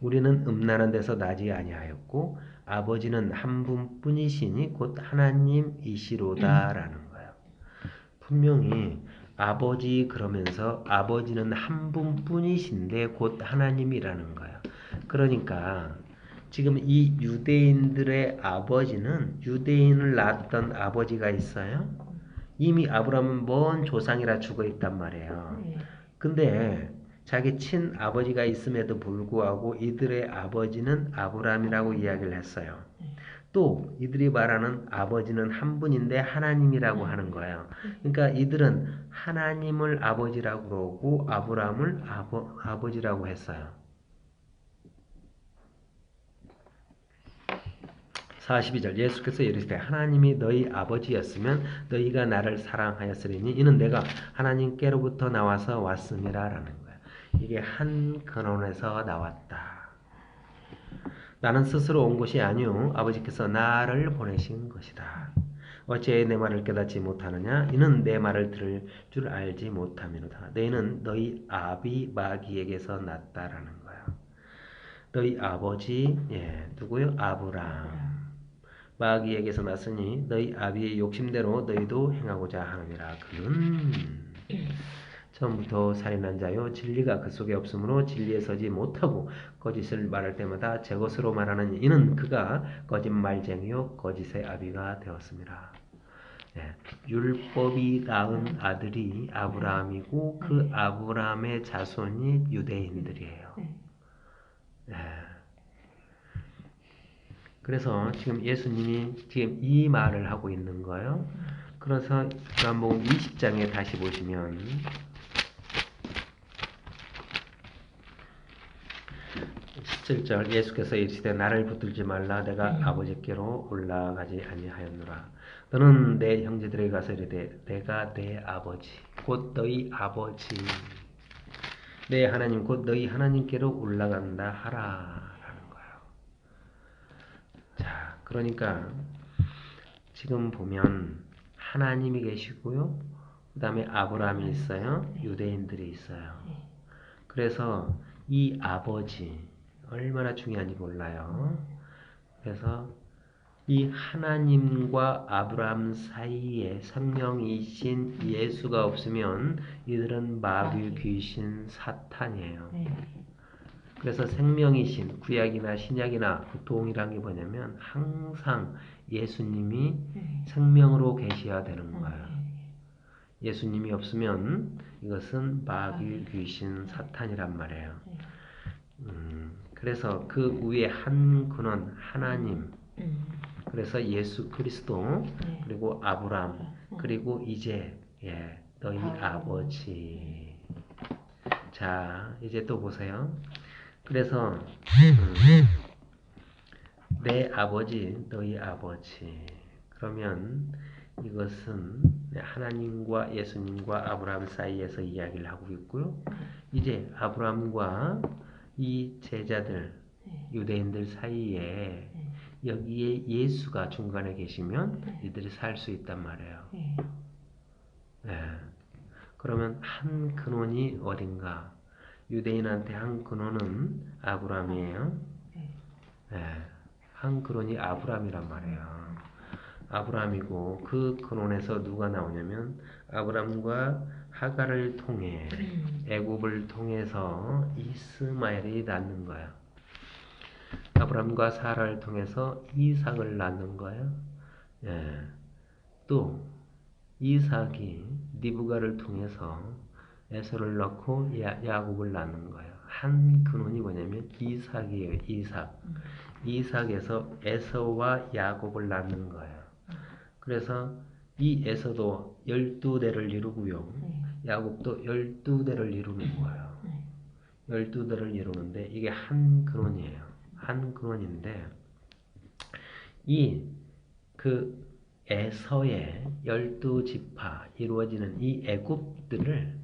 우리는 음란한 데서 나지 아니하였고 아버지는 한 분뿐이시니 곧 하나님이시로다라는 거예요. 분명히 아버지 그러면서 아버지는 한 분뿐이신데 곧 하나님이라는 거예요. 그러니까 지금 이 유대인들의 아버지는 유대인을 낳았던 아버지가 있어요. 이미 아브라함은 먼 조상이라 죽어 있단 말이에요. 근데 자기 친아버지가 있음에도 불구하고 이들의 아버지는 아브라함이라고 이야기를 했어요. 또 이들이 말하는 아버지는 한 분인데 하나님이라고 하는 거예요. 그러니까 이들은 하나님을 아버지라고 그러고 아브라함을 아버지라고 했어요. 42절 예수께서 이르시되 하나님이 너희 아버지였으면 너희가 나를 사랑하였으리니 이는 내가 하나님께로부터 나와서 왔음이라 라는 거예요. 이게 한 근원에서 나왔다. 나는 스스로 온 것이 아니요 아버지께서 나를 보내신 것이다. 어찌하여 내 말을 깨닫지 못하느냐? 이는 내 말을 들을 줄 알지 못함이로다. 너희는 너희 아비 마귀에게서 났다라는 거예요. 너희 아버지 누구요? 아브라함. 마귀에게서 났으니 너희 아비의 욕심대로 너희도 행하고자 하느니라. 그는 처음부터 살인한 자요 진리가 그 속에 없으므로 진리에 서지 못하고 거짓을 말할 때마다 제 것으로 말하는 이는 그가 거짓말쟁이요 거짓의 아비가 되었습니다. 율법이 낳은 아들이 아브라함이고 그 아브라함의 자손이 유대인들이에요. 그래서 지금 예수님이 지금 이 말을 하고 있는 거예요. 그래서 요한복음 20장에 다시 보시면 17절 예수께서 이르시되 나를 붙들지 말라 내가 아버지께로 올라가지 아니하였노라. 너는 내 형제들에게 가서 이르되 내가 내 아버지 곧 너희 아버지 내 하나님 곧 너희 하나님께로 올라간다 하라 라는 거예요. 자, 그러니까 지금 보면 하나님이 계시고요. 그 다음에 아브라함이 있어요. 유대인들이 있어요. 그래서 이 아버지 얼마나 중요한지 몰라요. 그래서 이 하나님과 아브라함 사이에 성령이신 예수가 없으면 이들은 마귀, 귀신, 사탄이에요. 그래서 생명이신 구약이나 신약이나 동일한 게 뭐냐면 항상 예수님이 생명으로 계셔야 되는 거예요. 예수님이 없으면 이것은 마귀, 귀신, 사탄이란 말이에요. 그래서 그 위에 한 근원 하나님, 그래서 예수 그리스도, 그리고 아브람, 그리고 이제 너희 아버지. 자, 이제 또 보세요. 그래서 내 아버지, 너희 아버지. 그러면 이것은 하나님과 예수님과 아브라함 사이에서 이야기를 하고 있고요. 이제 아브라함과 이 제자들, 유대인들 사이에 여기에 예수가 중간에 계시면 이들이 살 수 있단 말이에요. 그러면 한 근원이 어딘가? 유대인한테 한 근원은 아브라함이에요. 한 근원이 아브라함이란 말이에요. 아브라함이고 그 근원에서 누가 나오냐면 아브라함과 하갈을 통해 애굽을 통해서 이스마엘이 낳는 거야. 아브라함과 사라를 통해서 이삭을 낳는 거예요. 또 이삭이 리브가를 통해서 에서를 낳고 야곱을 낳는 거예요. 한 근원이 뭐냐면 이삭이에요. 이삭. 이삭에서 에서와 야곱을 낳는 거예요. 그래서 이 에서도 12대를 이루고요. 야곱도 12대를 이루는 거예요. 12대를 이루는데 이게 한 근원이에요. 한 근원인데 그 에서의 12지파 이루어지는 이 애굽들을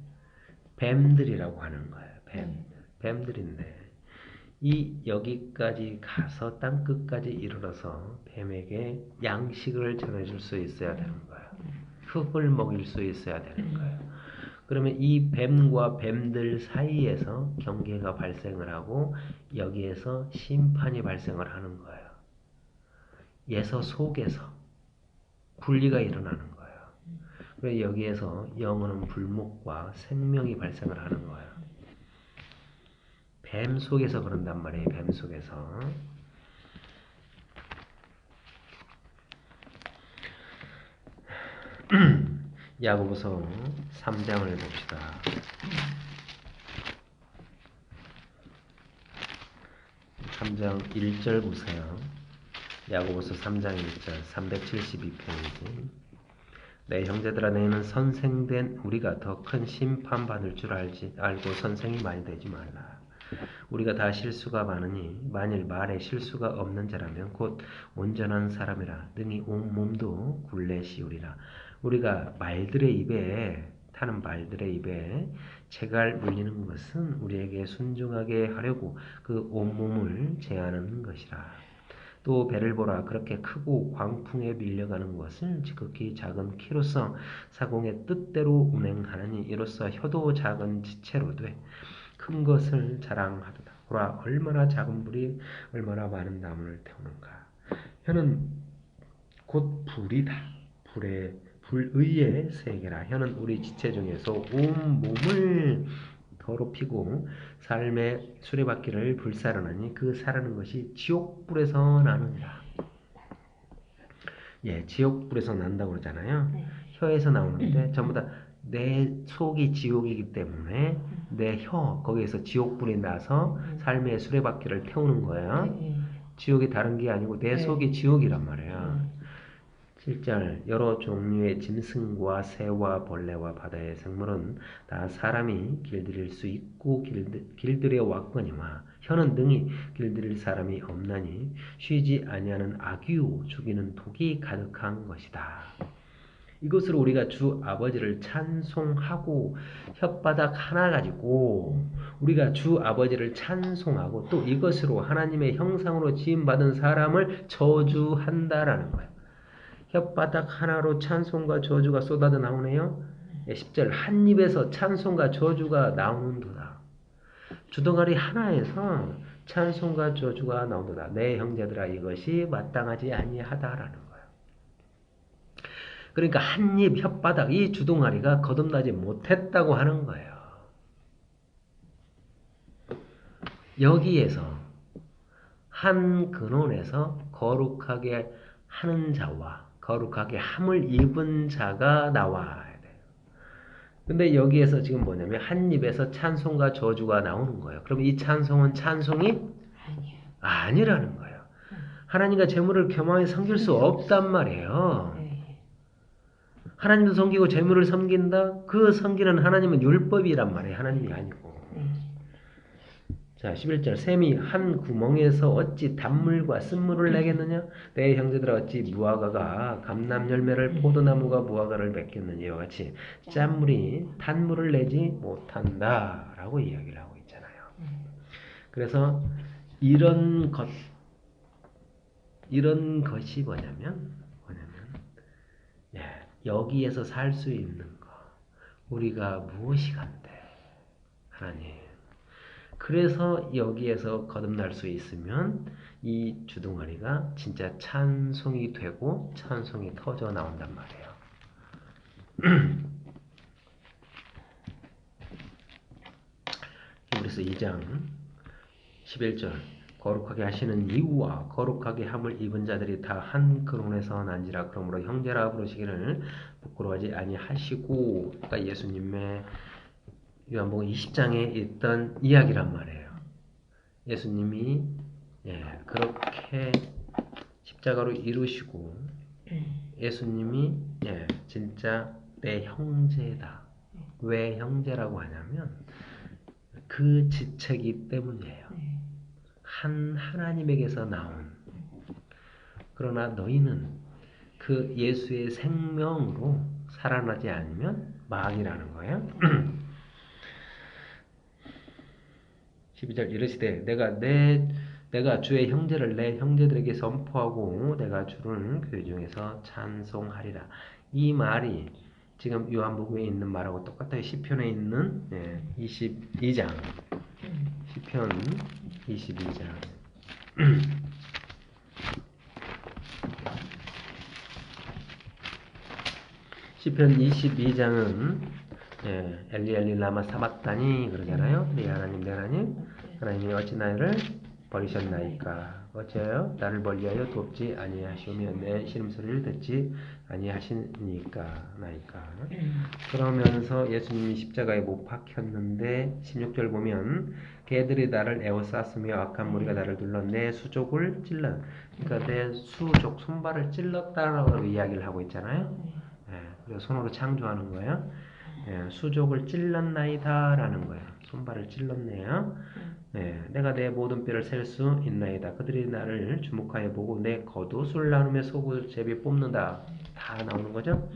뱀들이라고 하는 거예요. 뱀들인데 여기까지 가서 땅 끝까지 이르러서 뱀에게 양식을 전해줄 수 있어야 되는 거예요. 흙을 먹일 수 있어야 되는 거예요. 그러면 이 뱀과 뱀들 사이에서 경계가 발생을 하고 여기에서 심판이 발생을 하는 거예요. 예서 속에서 분리가 일어나는 거예요. 그래서 여기에서 영원한 불목과 생명이 발생을 하는 거예요. 뱀 속에서 그런단 말이에요. 뱀 속에서. 야고보서 3장을 봅시다. (3장) 1절 보세요. 야고보서 3장 1절 372편이지. 내 형제들아 너희는 선생된 우리가 더 큰 심판 받을 줄 알고 선생이 많이 되지 말라. 우리가 다 실수가 많으니 만일 말에 실수가 없는 자라면 곧 온전한 사람이라 능히 온 몸도 굴레시우리라. 우리가 타는 말들의 입에 채갈 물리는 것은 우리에게 순종하게 하려고 그 온몸을 제하는 것이라. 또 배를 보라. 그렇게 크고 광풍에 밀려가는 것을 지극히 작은 키로서 사공의 뜻대로 운행하느니 이로써 혀도 작은 지체로 돼 큰 것을 자랑하도다. 보라 얼마나 작은 불이 얼마나 많은 나무를 태우는가. 혀는 곧 불이다. 불의의 세계라. 혀는 우리 지체 중에서 온 몸을 더럽히고 삶의 수레바퀴를 불사르나니 그 사르는 것이 지옥불에서 나느니라. 지옥불에서 난다고 그러잖아요. 혀에서 나오는데 전부 다 내 속이 지옥이기 때문에 내 혀 거기에서 지옥불이 나서 삶의 수레바퀴를 태우는 거예요. 지옥이 다른 게 아니고 내 속이 지옥이란 말이에요. 7절 여러 종류의 짐승과 새와 벌레와 바다의 생물은 다 사람이 길들일 수 있고 길들여 왔거니와 혀는 능히 길들일 사람이 없나니 쉬지 아니하는 악유 죽이는 독이 가득한 것이다. 이것으로 우리가 주 아버지를 찬송하고 혓바닥 하나 가지고 우리가 주 아버지를 찬송하고 또 이것으로 하나님의 형상으로 지음받은 사람을 저주한다라는 거예요. 혓바닥 하나로 찬송과 저주가 쏟아져 나오네요. 10절 한 입에서 찬송과 저주가 나오는도다. 주덩어리 하나에서 찬송과 저주가 나오는도다. 내 형제들아 이것이 마땅하지 아니하다라는 거예요. 그러니까 한 입 혓바닥 이 주둥아리가 거듭나지 못했다고 하는 거예요. 여기에서 한 근원에서 거룩하게 하는 자와 거룩하게 함을 입은 자가 나와야 돼요. 근데 여기에서 지금 뭐냐면 한 입에서 찬송과 저주가 나오는 거예요. 그럼 이 찬송은 찬송이 아니라는 거예요. 하나님과 재물을 겸하여 섬길 수 없단 말이에요. 하나님도 섬기고 재물을 섬긴다? 그 섬기는 하나님은 율법이란 말이에요. 하나님이 아니고. 자, 11절 샘이 한 구멍에서 어찌 단물과 쓴물을 내겠느냐? 내 형제들아 어찌 무화과가 감람 열매를 포도나무가 무화과를 맺겠느냐? 이와 같이 짠물이 단물을 내지 못한다 라고 이야기를 하고 있잖아요. 그래서 이런 것이 뭐냐면 여기에서 살 수 있는 거 우리가 무엇이 간대? 하나님. 그래서 여기에서 거듭날 수 있으면 이 주둥아리가 진짜 찬송이 되고 찬송이 터져 나온단 말이에요. 히브리서 2장 11절 거룩하게 하시는 이유와 거룩하게 함을 입은 자들이 다 한 근원에서 난지라 그러므로 형제라 부르시기를 부끄러워하지 아니하시고 그러니까 예수님의 요한복음 20장에 있던 이야기란 말이에요. 예수님이 그렇게 십자가로 이루시고 예수님이 진짜 내 형제다. 왜 형제라고 하냐면 그 지체이기 때문이에요. 한 하나님에게서 나온 그러나 너희는 그 예수의 생명으로 살아나지 않으면 망이라는 거예요. 12절 이르시되 내가 주의 형제를 내 형제들에게 선포하고 내가 주를 교회 중에서 찬송하리라. 이 말이 지금 요한복음에 있는 말하고 똑같아요. 시편에 있는 22장 시편 22장 시편 22장은 엘리 엘리 라마 사박다니 그러잖아요. 네 하나님 내 하나님 하나님이 어찌 나를 버리셨나이까 어째요 나를 멀리하여 돕지 아니하시오며 내 신음소리를 듣지 아니하시니까 나이까. 그러면서 예수님이 십자가에 못 박혔는데 16절 보면 개들이 나를 에워쌌으며 악한 무리가 나를 둘러 내 수족을 찔러 그러니까 내 수족 손발을 찔렀다라고 이야기를 하고 있잖아요. 그래서 손으로 창조하는 거예요. 수족을 찔렀나이다 라는 거예요. 손발을 찔렀네요. 내가 내 모든 뼈를 셀 수 있나이다. 그들이 나를 주목하여 보고 내 겉옷을 나누며 속옷을 제비 뽑는다. 다 나오는 거죠.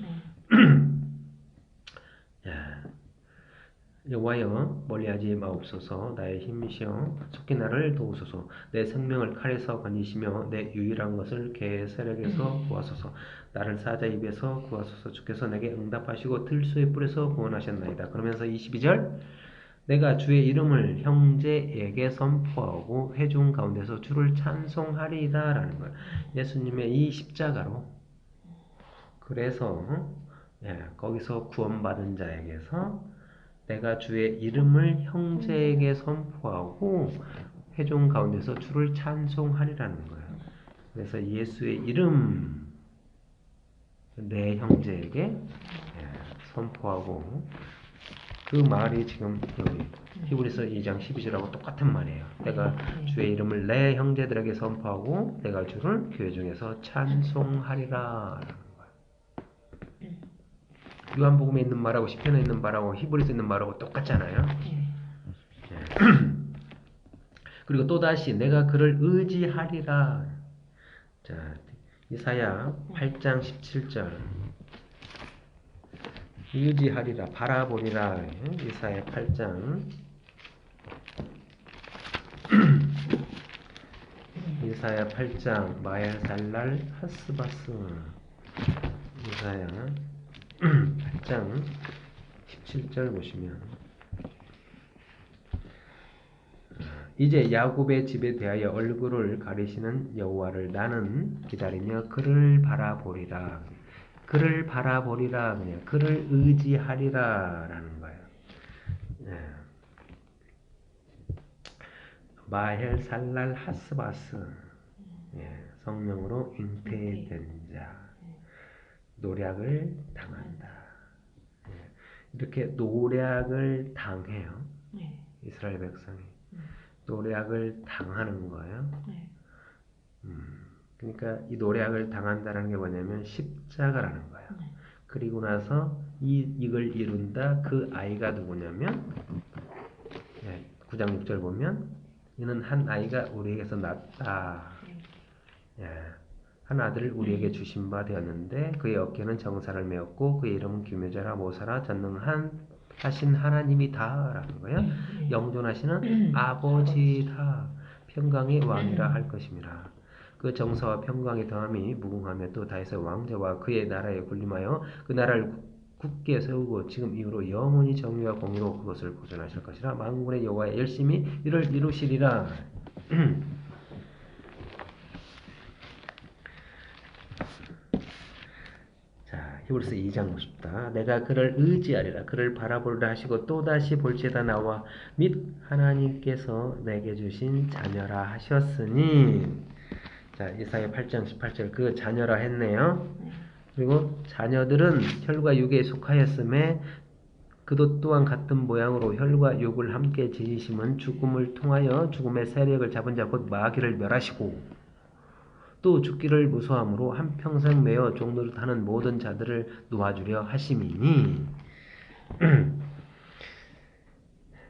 여호와여 멀리하지 마옵소서. 나의 힘이시여 속히 나를 도우소서. 내 생명을 칼에서 건지시며 내 유일한 것을 개의 세력에서 구하소서. 나를 사자 입에서 구하소서. 주께서 내게 응답하시고 들소의 뿔에서 구원하셨나이다. 그러면서 22절 내가 주의 이름을 형제에게 선포하고 회중 가운데서 주를 찬송하리이다 라는 거예요. 예수님의 이 십자가로 그래서 거기서 구원받은 자에게서 내가 주의 이름을 형제에게 선포하고 회중 가운데서 주를 찬송하리라는 거예요. 그래서 예수의 이름 내 형제에게 선포하고 그 말이 지금 여기 히브리서 2장 12절하고 똑같은 말이에요. 내가 주의 이름을 내 형제들에게 선포하고 내가 주를 교회 중에서 찬송하리라 라는 거예요. 요한복음에 있는 말하고 시편에 있는 말하고 히브리서에 있는 말하고 똑같잖아요. 네. 그리고 또다시 내가 그를 의지하리라. 자, 이사야 8장 17절. 의지하리라, 바라보리라. 이사야 8장. 이사야 8장 마야살랄 하스바스. 이사야 8장 17절 보시면 이제 야곱의 집에 대하여 얼굴을 가리시는 여호와를 나는 기다리며 그를 바라보리라. 그를 바라보리라. 그냥 그를 의지하리라라는 거예요. 예. 마헬살랄 하스바스. 예. 성령으로 잉태된 자. 노략을 당한다. 예. 이렇게 노략을 당해요. 네. 이스라엘 백성이. 노략을 당하는 거예요. 네. 그러니까 이 노략을 당한다는 게 뭐냐면 십자가라는 거예요. 네. 그리고 나서 이걸 이룬다. 그 아이가 누구냐면 9장 6절 보면 이는 한 아이가 우리에게서 났다. 예, 한 아들을 우리에게 주신 바 되었는데 그의 어깨는 정사를 메었고 그의 이름은 기묘자라 모사라 전능한 하신 하나님이다라는 거예요. 영존하시는 아버지다. 평강의 왕이라 할 것임이라. 그 정사와 평강의 더함이 무궁하며 또 다윗의 왕자와 그의 나라에 군림하여 그 나라를 굳게 세우고 지금 이후로 영원히 정의와 공의로 그것을 보존하실 것이라. 만군의 여호와의 열심히 이를 이루시리라. 자, 히브리서 2장 보십시다. 내가 그를 의지하리라. 그를 바라보리라 하시고 또다시 볼지에다 나와 및 하나님께서 내게 주신 자녀라 하셨으니. 자, 이사야 8장 18절 그 자녀라 했네요. 그리고 자녀들은 혈과 육에 속하였음에 그도 또한 같은 모양으로 혈과 육을 함께 지니심은 죽음을 통하여 죽음의 세력을 잡은 자 곧 마귀를 멸하시고 또 죽기를 무서함으로 한평생 매어 종노릇하는 모든 자들을 놓아주려 하심이니.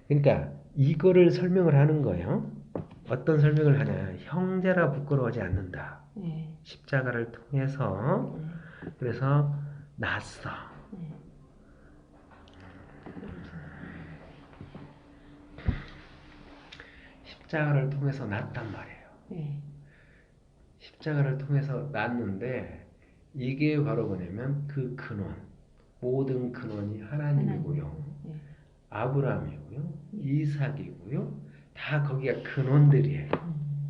그러니까 이거를 설명을 하는 거예요. 어떤 설명을 하냐. 형제라 부끄러워하지 않는다. 네. 십자가를 통해서 그래서 났어. 십자가를 통해서 났단 말이에요. 네. 십자가를 통해서 났는데 이게 바로 뭐냐면 그 근원, 모든 근원이 하나님이고요. 네. 아브라함이고요. 이삭이고요. 다 거기가 근원들이에요.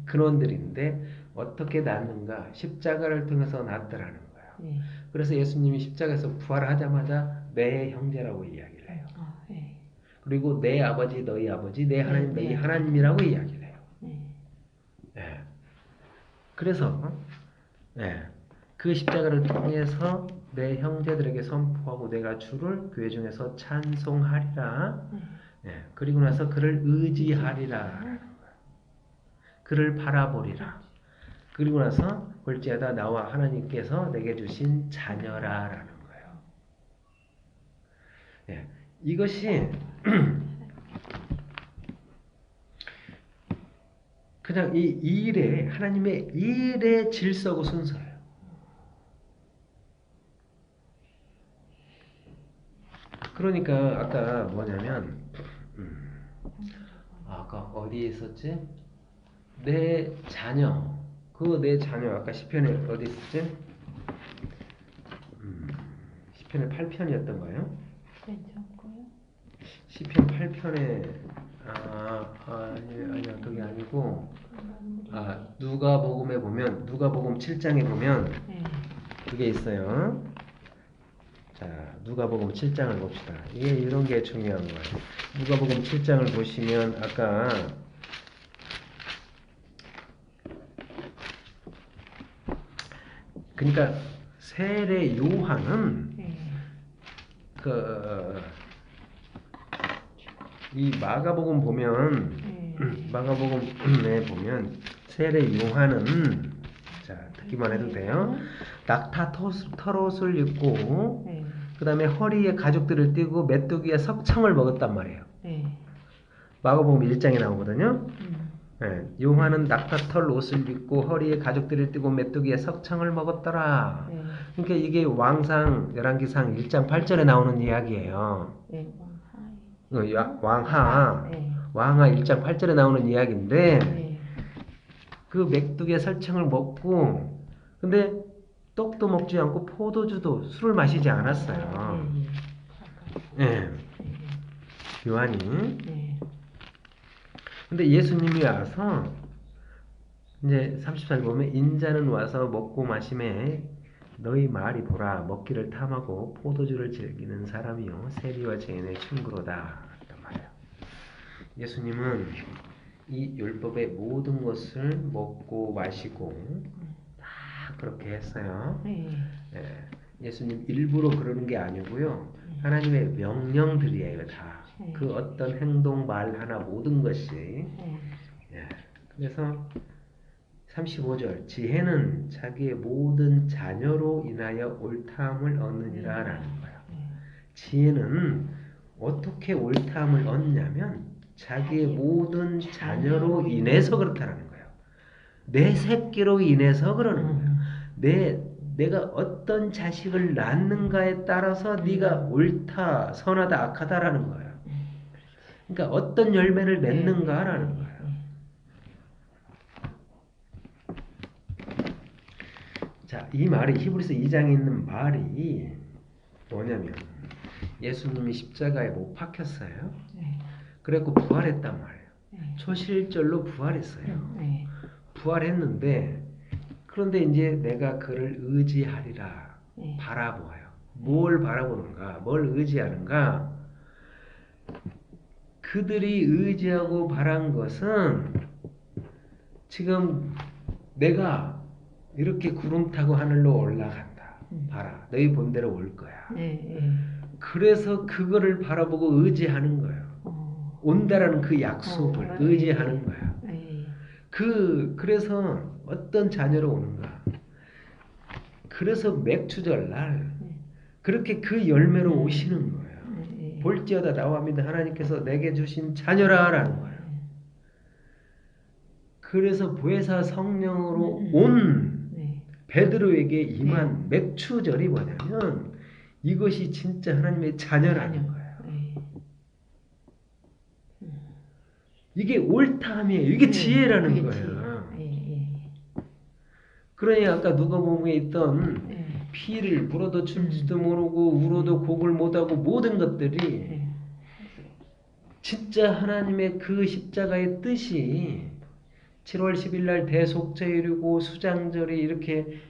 근원들인데 어떻게 났는가? 십자가를 통해서 났더라는 거예요. 네. 그래서 예수님이 십자가에서 부활하자마자 내 형제라고 이야기를 해요. 아, 네. 그리고 내 아버지, 너희 아버지, 내 하나님, 네. 너희 하나님이라고 이야기를 해요. 네. 예. 그래서 그 십자가를 통해서 내 형제들에게 선포하고 내가 주를 교회 중에서 찬송하리라. 그리고 나서 그를 의지하리라. 그를 바라보리라. 그리고 나서 볼지어다 나와 하나님께서 내게 주신 자녀라라는 거예요. 예. 이것이 그냥 이 일의 하나님의 일의 질서고 순서예요. 그러니까 아까 뭐냐면 아까 어디에 있었지? 내 자녀. 그 내 자녀 아까 시편에 어디 있었지? 시편의 8편이었던 거예요? 괜찮고요. 시편 8편에 아니야 그게 아니고 누가복음에 보면 누가복음 7장에 보면 네. 그게 있어요. 자, 누가복음 7장을 봅시다. 이게 이런 게 중요한 거예요. 누가복음 7장을 보시면 아까 그러니까 세례 요한은 네. 이 마가복음 보면 마가복음에 보면 세례 요한은 자 듣기만 해도 돼요. 낙타 털옷을 입고 네. 그 다음에 허리에 가죽들을 띠고 메뚜기의 석청을 먹었단 말이에요. 네. 마가복음 1장에 나오거든요. 음. 예, 요한은 낙타털 옷을 입고 허리에 가죽들을 띠고 메뚜기의 석청을 먹었더라. 네. 그러니까 이게 왕상 열왕기상 1장 8절에 나오는 이야기예요. 네. 왕하 네. 왕하 1장 8절에 나오는 이야기인데 네. 그 메뚜기의 설청을 먹고 근데 떡도 먹지 않고 포도주도 술을 마시지 않았어요. 네. 예. 요한이. 네. 근데 예수님이 와서 이제 34절 보면 인자는 와서 먹고 마심에 너희 말이 보라 먹기를 탐하고 포도주를 즐기는 사람이요 세리와 죄인의 친구로다. 그랬단 말이에요. 예수님은 이 율법의 모든 것을 먹고 마시고 다 그렇게 했어요. 네. 예, 예수님 일부러 그러는 게 아니고요. 하나님의 명령들이에요. 다. 그 어떤 행동, 말 하나 모든 것이. 네. 예, 그래서 35절 지혜는 자기의 모든 자녀로 인하여 옳다함을 얻느니라 라는 거예요. 지혜는 어떻게 옳다함을 얻냐면 자기의 모든 자녀로 인해서 그렇다는 거예요. 내 새끼로 인해서 그러는 거예요. 내가 어떤 자식을 낳는가에 따라서 네가 옳다, 선하다, 악하다라는 거예요. 그러니까 어떤 열매를 맺는가라는 거예요. 자, 이 말이 히브리서 2장에 있는 말이 뭐냐면 예수님이 십자가에 못 박혔어요. 네. 그래갖고 부활했단 말이에요. 네. 초실절로 부활했어요. 네. 부활했는데 그런데 이제 내가 그를 의지하리라 네. 바라보아요. 뭘 바라보는가? 뭘 의지하는가? 그들이 의지하고 바란 것은 지금 내가 이렇게 구름 타고 하늘로 올라간다. 봐라. 너희 본대로 올 거야. 네. 그래서 그거를 바라보고 의지하는 거예요. 온다라는 그 약속을 의지하는 거야. 네. 그래서 어떤 자녀로 오는가? 그래서 맥추절 날 그렇게 그 열매로 오시는 거예요. 볼지어다 나와 믿는 하나님께서 내게 주신 자녀라라는 거예요. 그래서 보혜사 성령으로 온 베드로에게 임한 맥추절이 뭐냐면 이것이 진짜 하나님의 자녀라는 거예요. 이게 옳다함이에요. 이게 지혜라는 거예요. 그러니 아까 누가복음에 있던 피를 불어도 줄지도 모르고 울어도 곡을 못하고 모든 것들이 진짜 하나님의 그 십자가의 뜻이 7월 10일 날 대속죄 이루고 수장절이 이렇게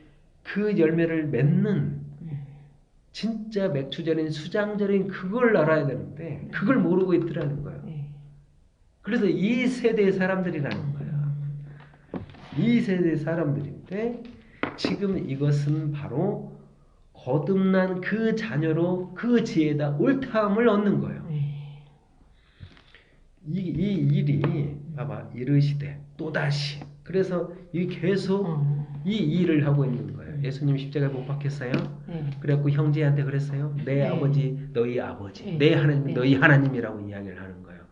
그 열매를 맺는 진짜 맥추절인 수장절인 그걸 알아야 되는데 그걸 모르고 있더라는 거예요. 그래서 이 세대의 사람들이라는 거예요. 이 세대의 사람들인데 지금 이것은 바로 거듭난 그 자녀로 그 지혜다 옳다함을 얻는 거예요. 이 일이 봐봐 이르시되 또다시 그래서 이 계속 이 일을 하고 있는 거예요. 예수님 십자가에 못 박혔어요. 그래갖고 형제한테 그랬어요. 내 아버지 너희 아버지 내 하나님 너희 하나님이라고 이야기를 하는 거예요.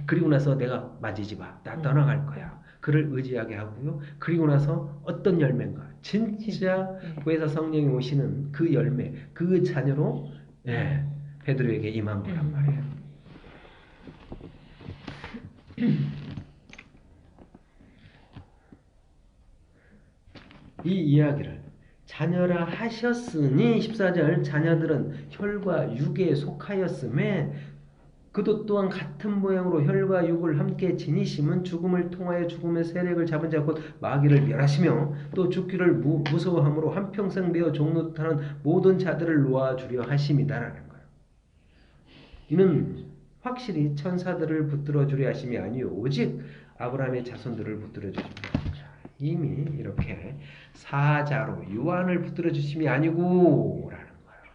그리고 나서 내가 만지지 마. 나 떠나갈 거야. 그를 의지하게 하고요. 그리고 나서 어떤 열매인가? 진짜 보혜사 성령이 오시는 그 열매, 그 자녀로 베드로에게 임한 거란 말이에요. 이 이야기를 자녀라 하셨으니 14절 자녀들은 혈과 육에 속하였음에 그도 또한 같은 모양으로 혈과 육을 함께 지니심은 죽음을 통하여 죽음의 세력을 잡은 자 곧 마귀를 멸하시며 또 죽기를 무서워함으로 한평생 매어 종노릇하는 모든 자들을 놓아주려 하심이다라는 거예요. 이는 확실히 천사들을 붙들어 주려 하심이 아니요 오직 아브라함의 자손들을 붙들어 주십니다. 이미 이렇게 사자로 요한을 붙들어 주심이 아니고 라는 거예요.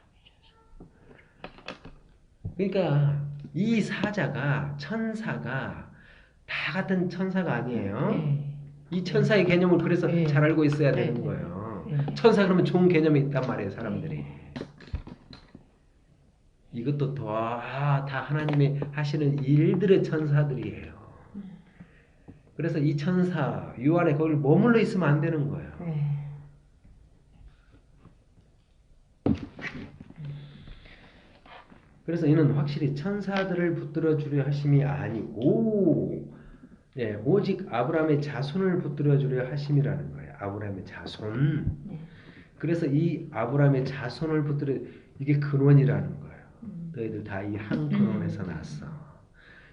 그러니까 이 사자가 천사가 다 같은 천사가 아니에요. 이 천사의 개념을 그래서 잘 알고 있어야 되는 거예요. 천사 그러면 좋은 개념이 있단 말이에요. 사람들이. 이것도 다 하나님이 하시는 일들의 천사들이에요. 그래서 이 천사 유 안에 거기 머물러 있으면 안 되는 거예요. 네. 그래서 이는 확실히 천사들을 붙들어 주려 하심이 아니고 예, 오직 아브라함의 자손을 붙들어 주려 하심이라는 거예요. 아브라함의 자손. 네. 그래서 이 아브라함의 자손을 붙들어 이게 근원이라는 거예요. 너희들 다 이 한 근원에서 났어.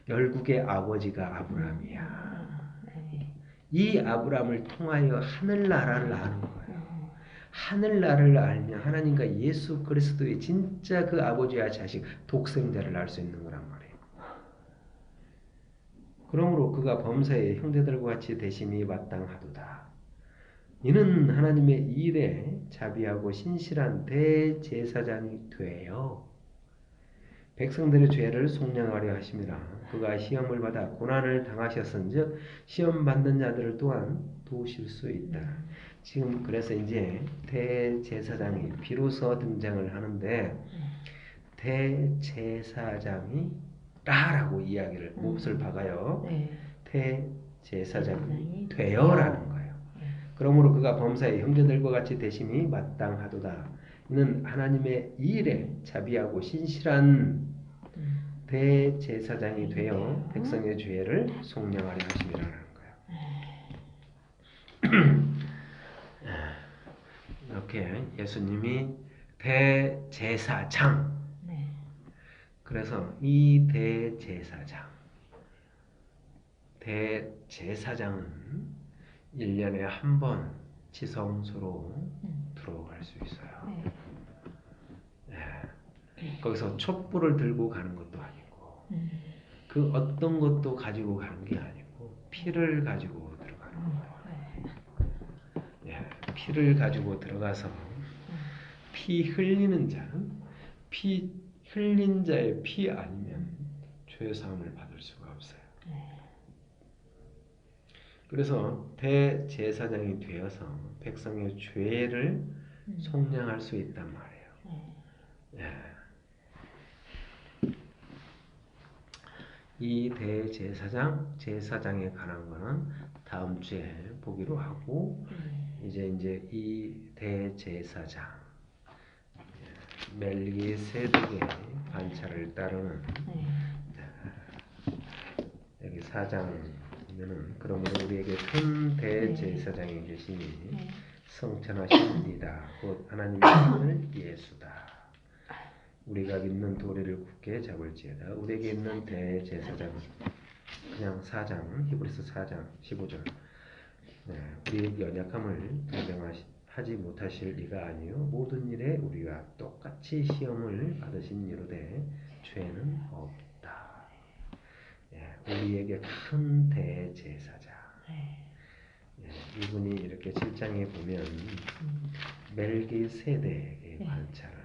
열국의 아버지가 아브라함이야. 네. 이 아브라함을 통하여 하늘나라를 아는 거예요. 하늘나라를 알면 하나님과 예수 그리스도의 진짜 그 아버지와 자식 독생자를 알 수 있는 거란 말이에요. 그러므로 그가 범사에 형제들과 같이 되심이 마땅하도다. 이는 하나님의 일에 자비하고 신실한 대제사장이 되어 백성들의 죄를 속량하려 하심이라. 그가 시험을 받아 고난을 당하셨은즉 시험 받는 자들을 또한 도우실 수 있다. 지금 그래서 이제 대제사장이 비로소 등장을 하는데 대제사장이 라고 이야기를 몹을 박아요. 네. 대제사장이 되어라는 거예요. 그러므로 그가 범사의 형제들과 같이 되심이 마땅하도다. 이는 하나님의 일에 자비하고 신실한 대제사장이 되어 백성의 죄를 속량하려 하심이라는 거예요. 이렇게 예수님이 대제사장. 네. 그래서 이 대제사장은 1년에 한 번 지성소로 들어갈 수 있어요. 네. 예. 거기서 촛불을 들고 가는 것도 아니고 그 어떤 것도 가지고 가는 게 아니고 피를 가지고 들어가는 거예요. 예. 피를 가지고 들어가서 피 흘리는 자는 피 흘린 자의 피 아니면 죄 사함을 받을 수가 없어요. 그래서 대제사장이 되어서 백성의 죄를 속량할 수 있단 말이에요. 예. 이 제사장에 관한 거는 다음 주에 보기로 하고 이제 이 대제사장 멜기세덱의 관찰을 따르는 여기 4장에는 그러므로 우리에게 큰 대제사장이 계시니 성천하십니다. 곧 하나님의 아들 예수다. 우리가 믿는 도리를 굳게 잡을지어다. 우리에게 있는 대제사장은 그냥 4장 히브리서 4장 15절 우리의 연약함을 변명하지 못하실 리가 아니요 모든 일에 우리가 똑같이 시험을 받으신 이로되 죄는 없다. 우리에게 큰 대제사장. 이분이 이렇게 7장에 보면 멜기세덱의 관찰을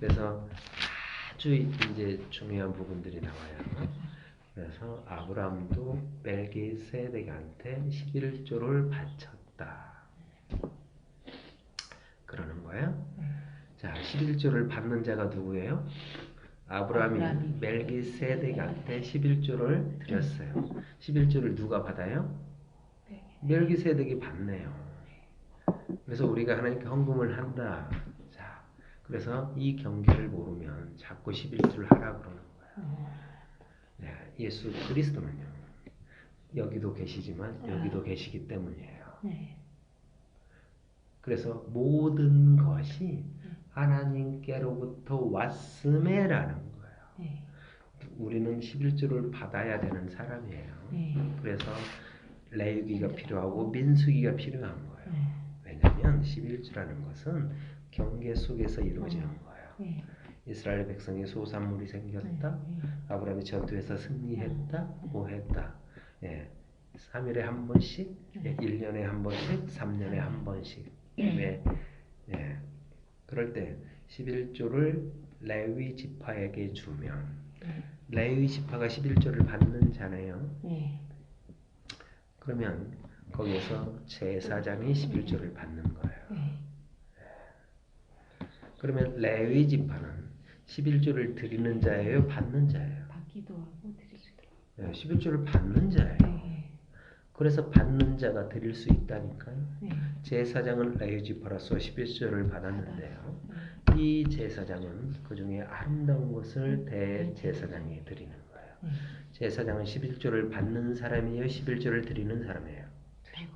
그래서 아주 이제 중요한 부분들이 나와요. 그래서 아브라함도 멜기세덱한테 11조를 바쳤다. 그러는 거예요. 자, 11조를 받는 자가 누구예요? 아브라함이 멜기세덱한테 11조를 드렸어요. 11조를 누가 받아요? 멜기세덱이 받네요. 그래서 우리가 하나님께 헌금을 한다. 자, 그래서 이 경계를 모르면 자꾸 11조를 하라 그러는 거예요. 예수 그리스도는요. 여기도 계시지만 여기도 계시기 때문이에요. 그래서 모든 것이 하나님께로부터 왔음에라는 거예요. 우리는 11조를 받아야 되는 사람이에요. 그래서 레위기가 필요하고 민수기가 필요한 거예요. 왜냐하면 11조라는 것은 경계 속에서 이루어지는 거예요. 이스라엘 백성의 소산물이 생겼다. 아브라함이 전투에서 승리했다. 뭐 했다. 3일에 한 번씩, 1년에 한 번씩, 3년에 한 번씩. 그럴 때 11조를 레위 지파에게 주면 레위 지파가 11조를 받는 자네요. 그러면 거기에서 제사장이 11조를 받는 거예요. 그러면 레위 지파는 11조를 드리는 자예요, 받는 자예요? 받기도 하고 드리기도 하고. 11조를 받는 자예요. 네. 그래서 받는 자가 드릴 수 있다니까요. 네. 제사장은 레위지파로서 11조를 받았는데요. 이 제사장은 그 중에 아름다운 것을 대제사장이 드리는 거예요. 네. 제사장은 11조를 받는 사람이에요, 11조를 드리는 사람이에요.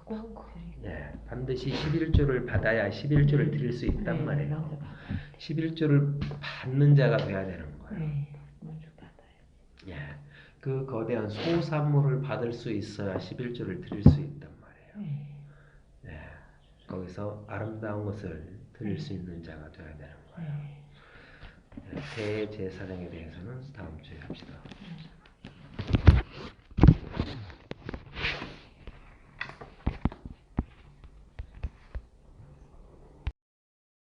꼭 드리고. 예, 반드시 11조를 받아야 11조를 드릴 수 있단 말이에요. 먼저 받아야 돼. 11조를 받는 자가 돼야 되는 거예요. 네. 먼저 받아야 돼. 예, 그 거대한 소산물을 받을 수 있어야 11조를 드릴 수 있단 말이에요. 네. 예, 거기서 아름다운 것을 드릴 수 있는 자가 되어야 되는 거예요. 네. 대제사장에 대해서는 다음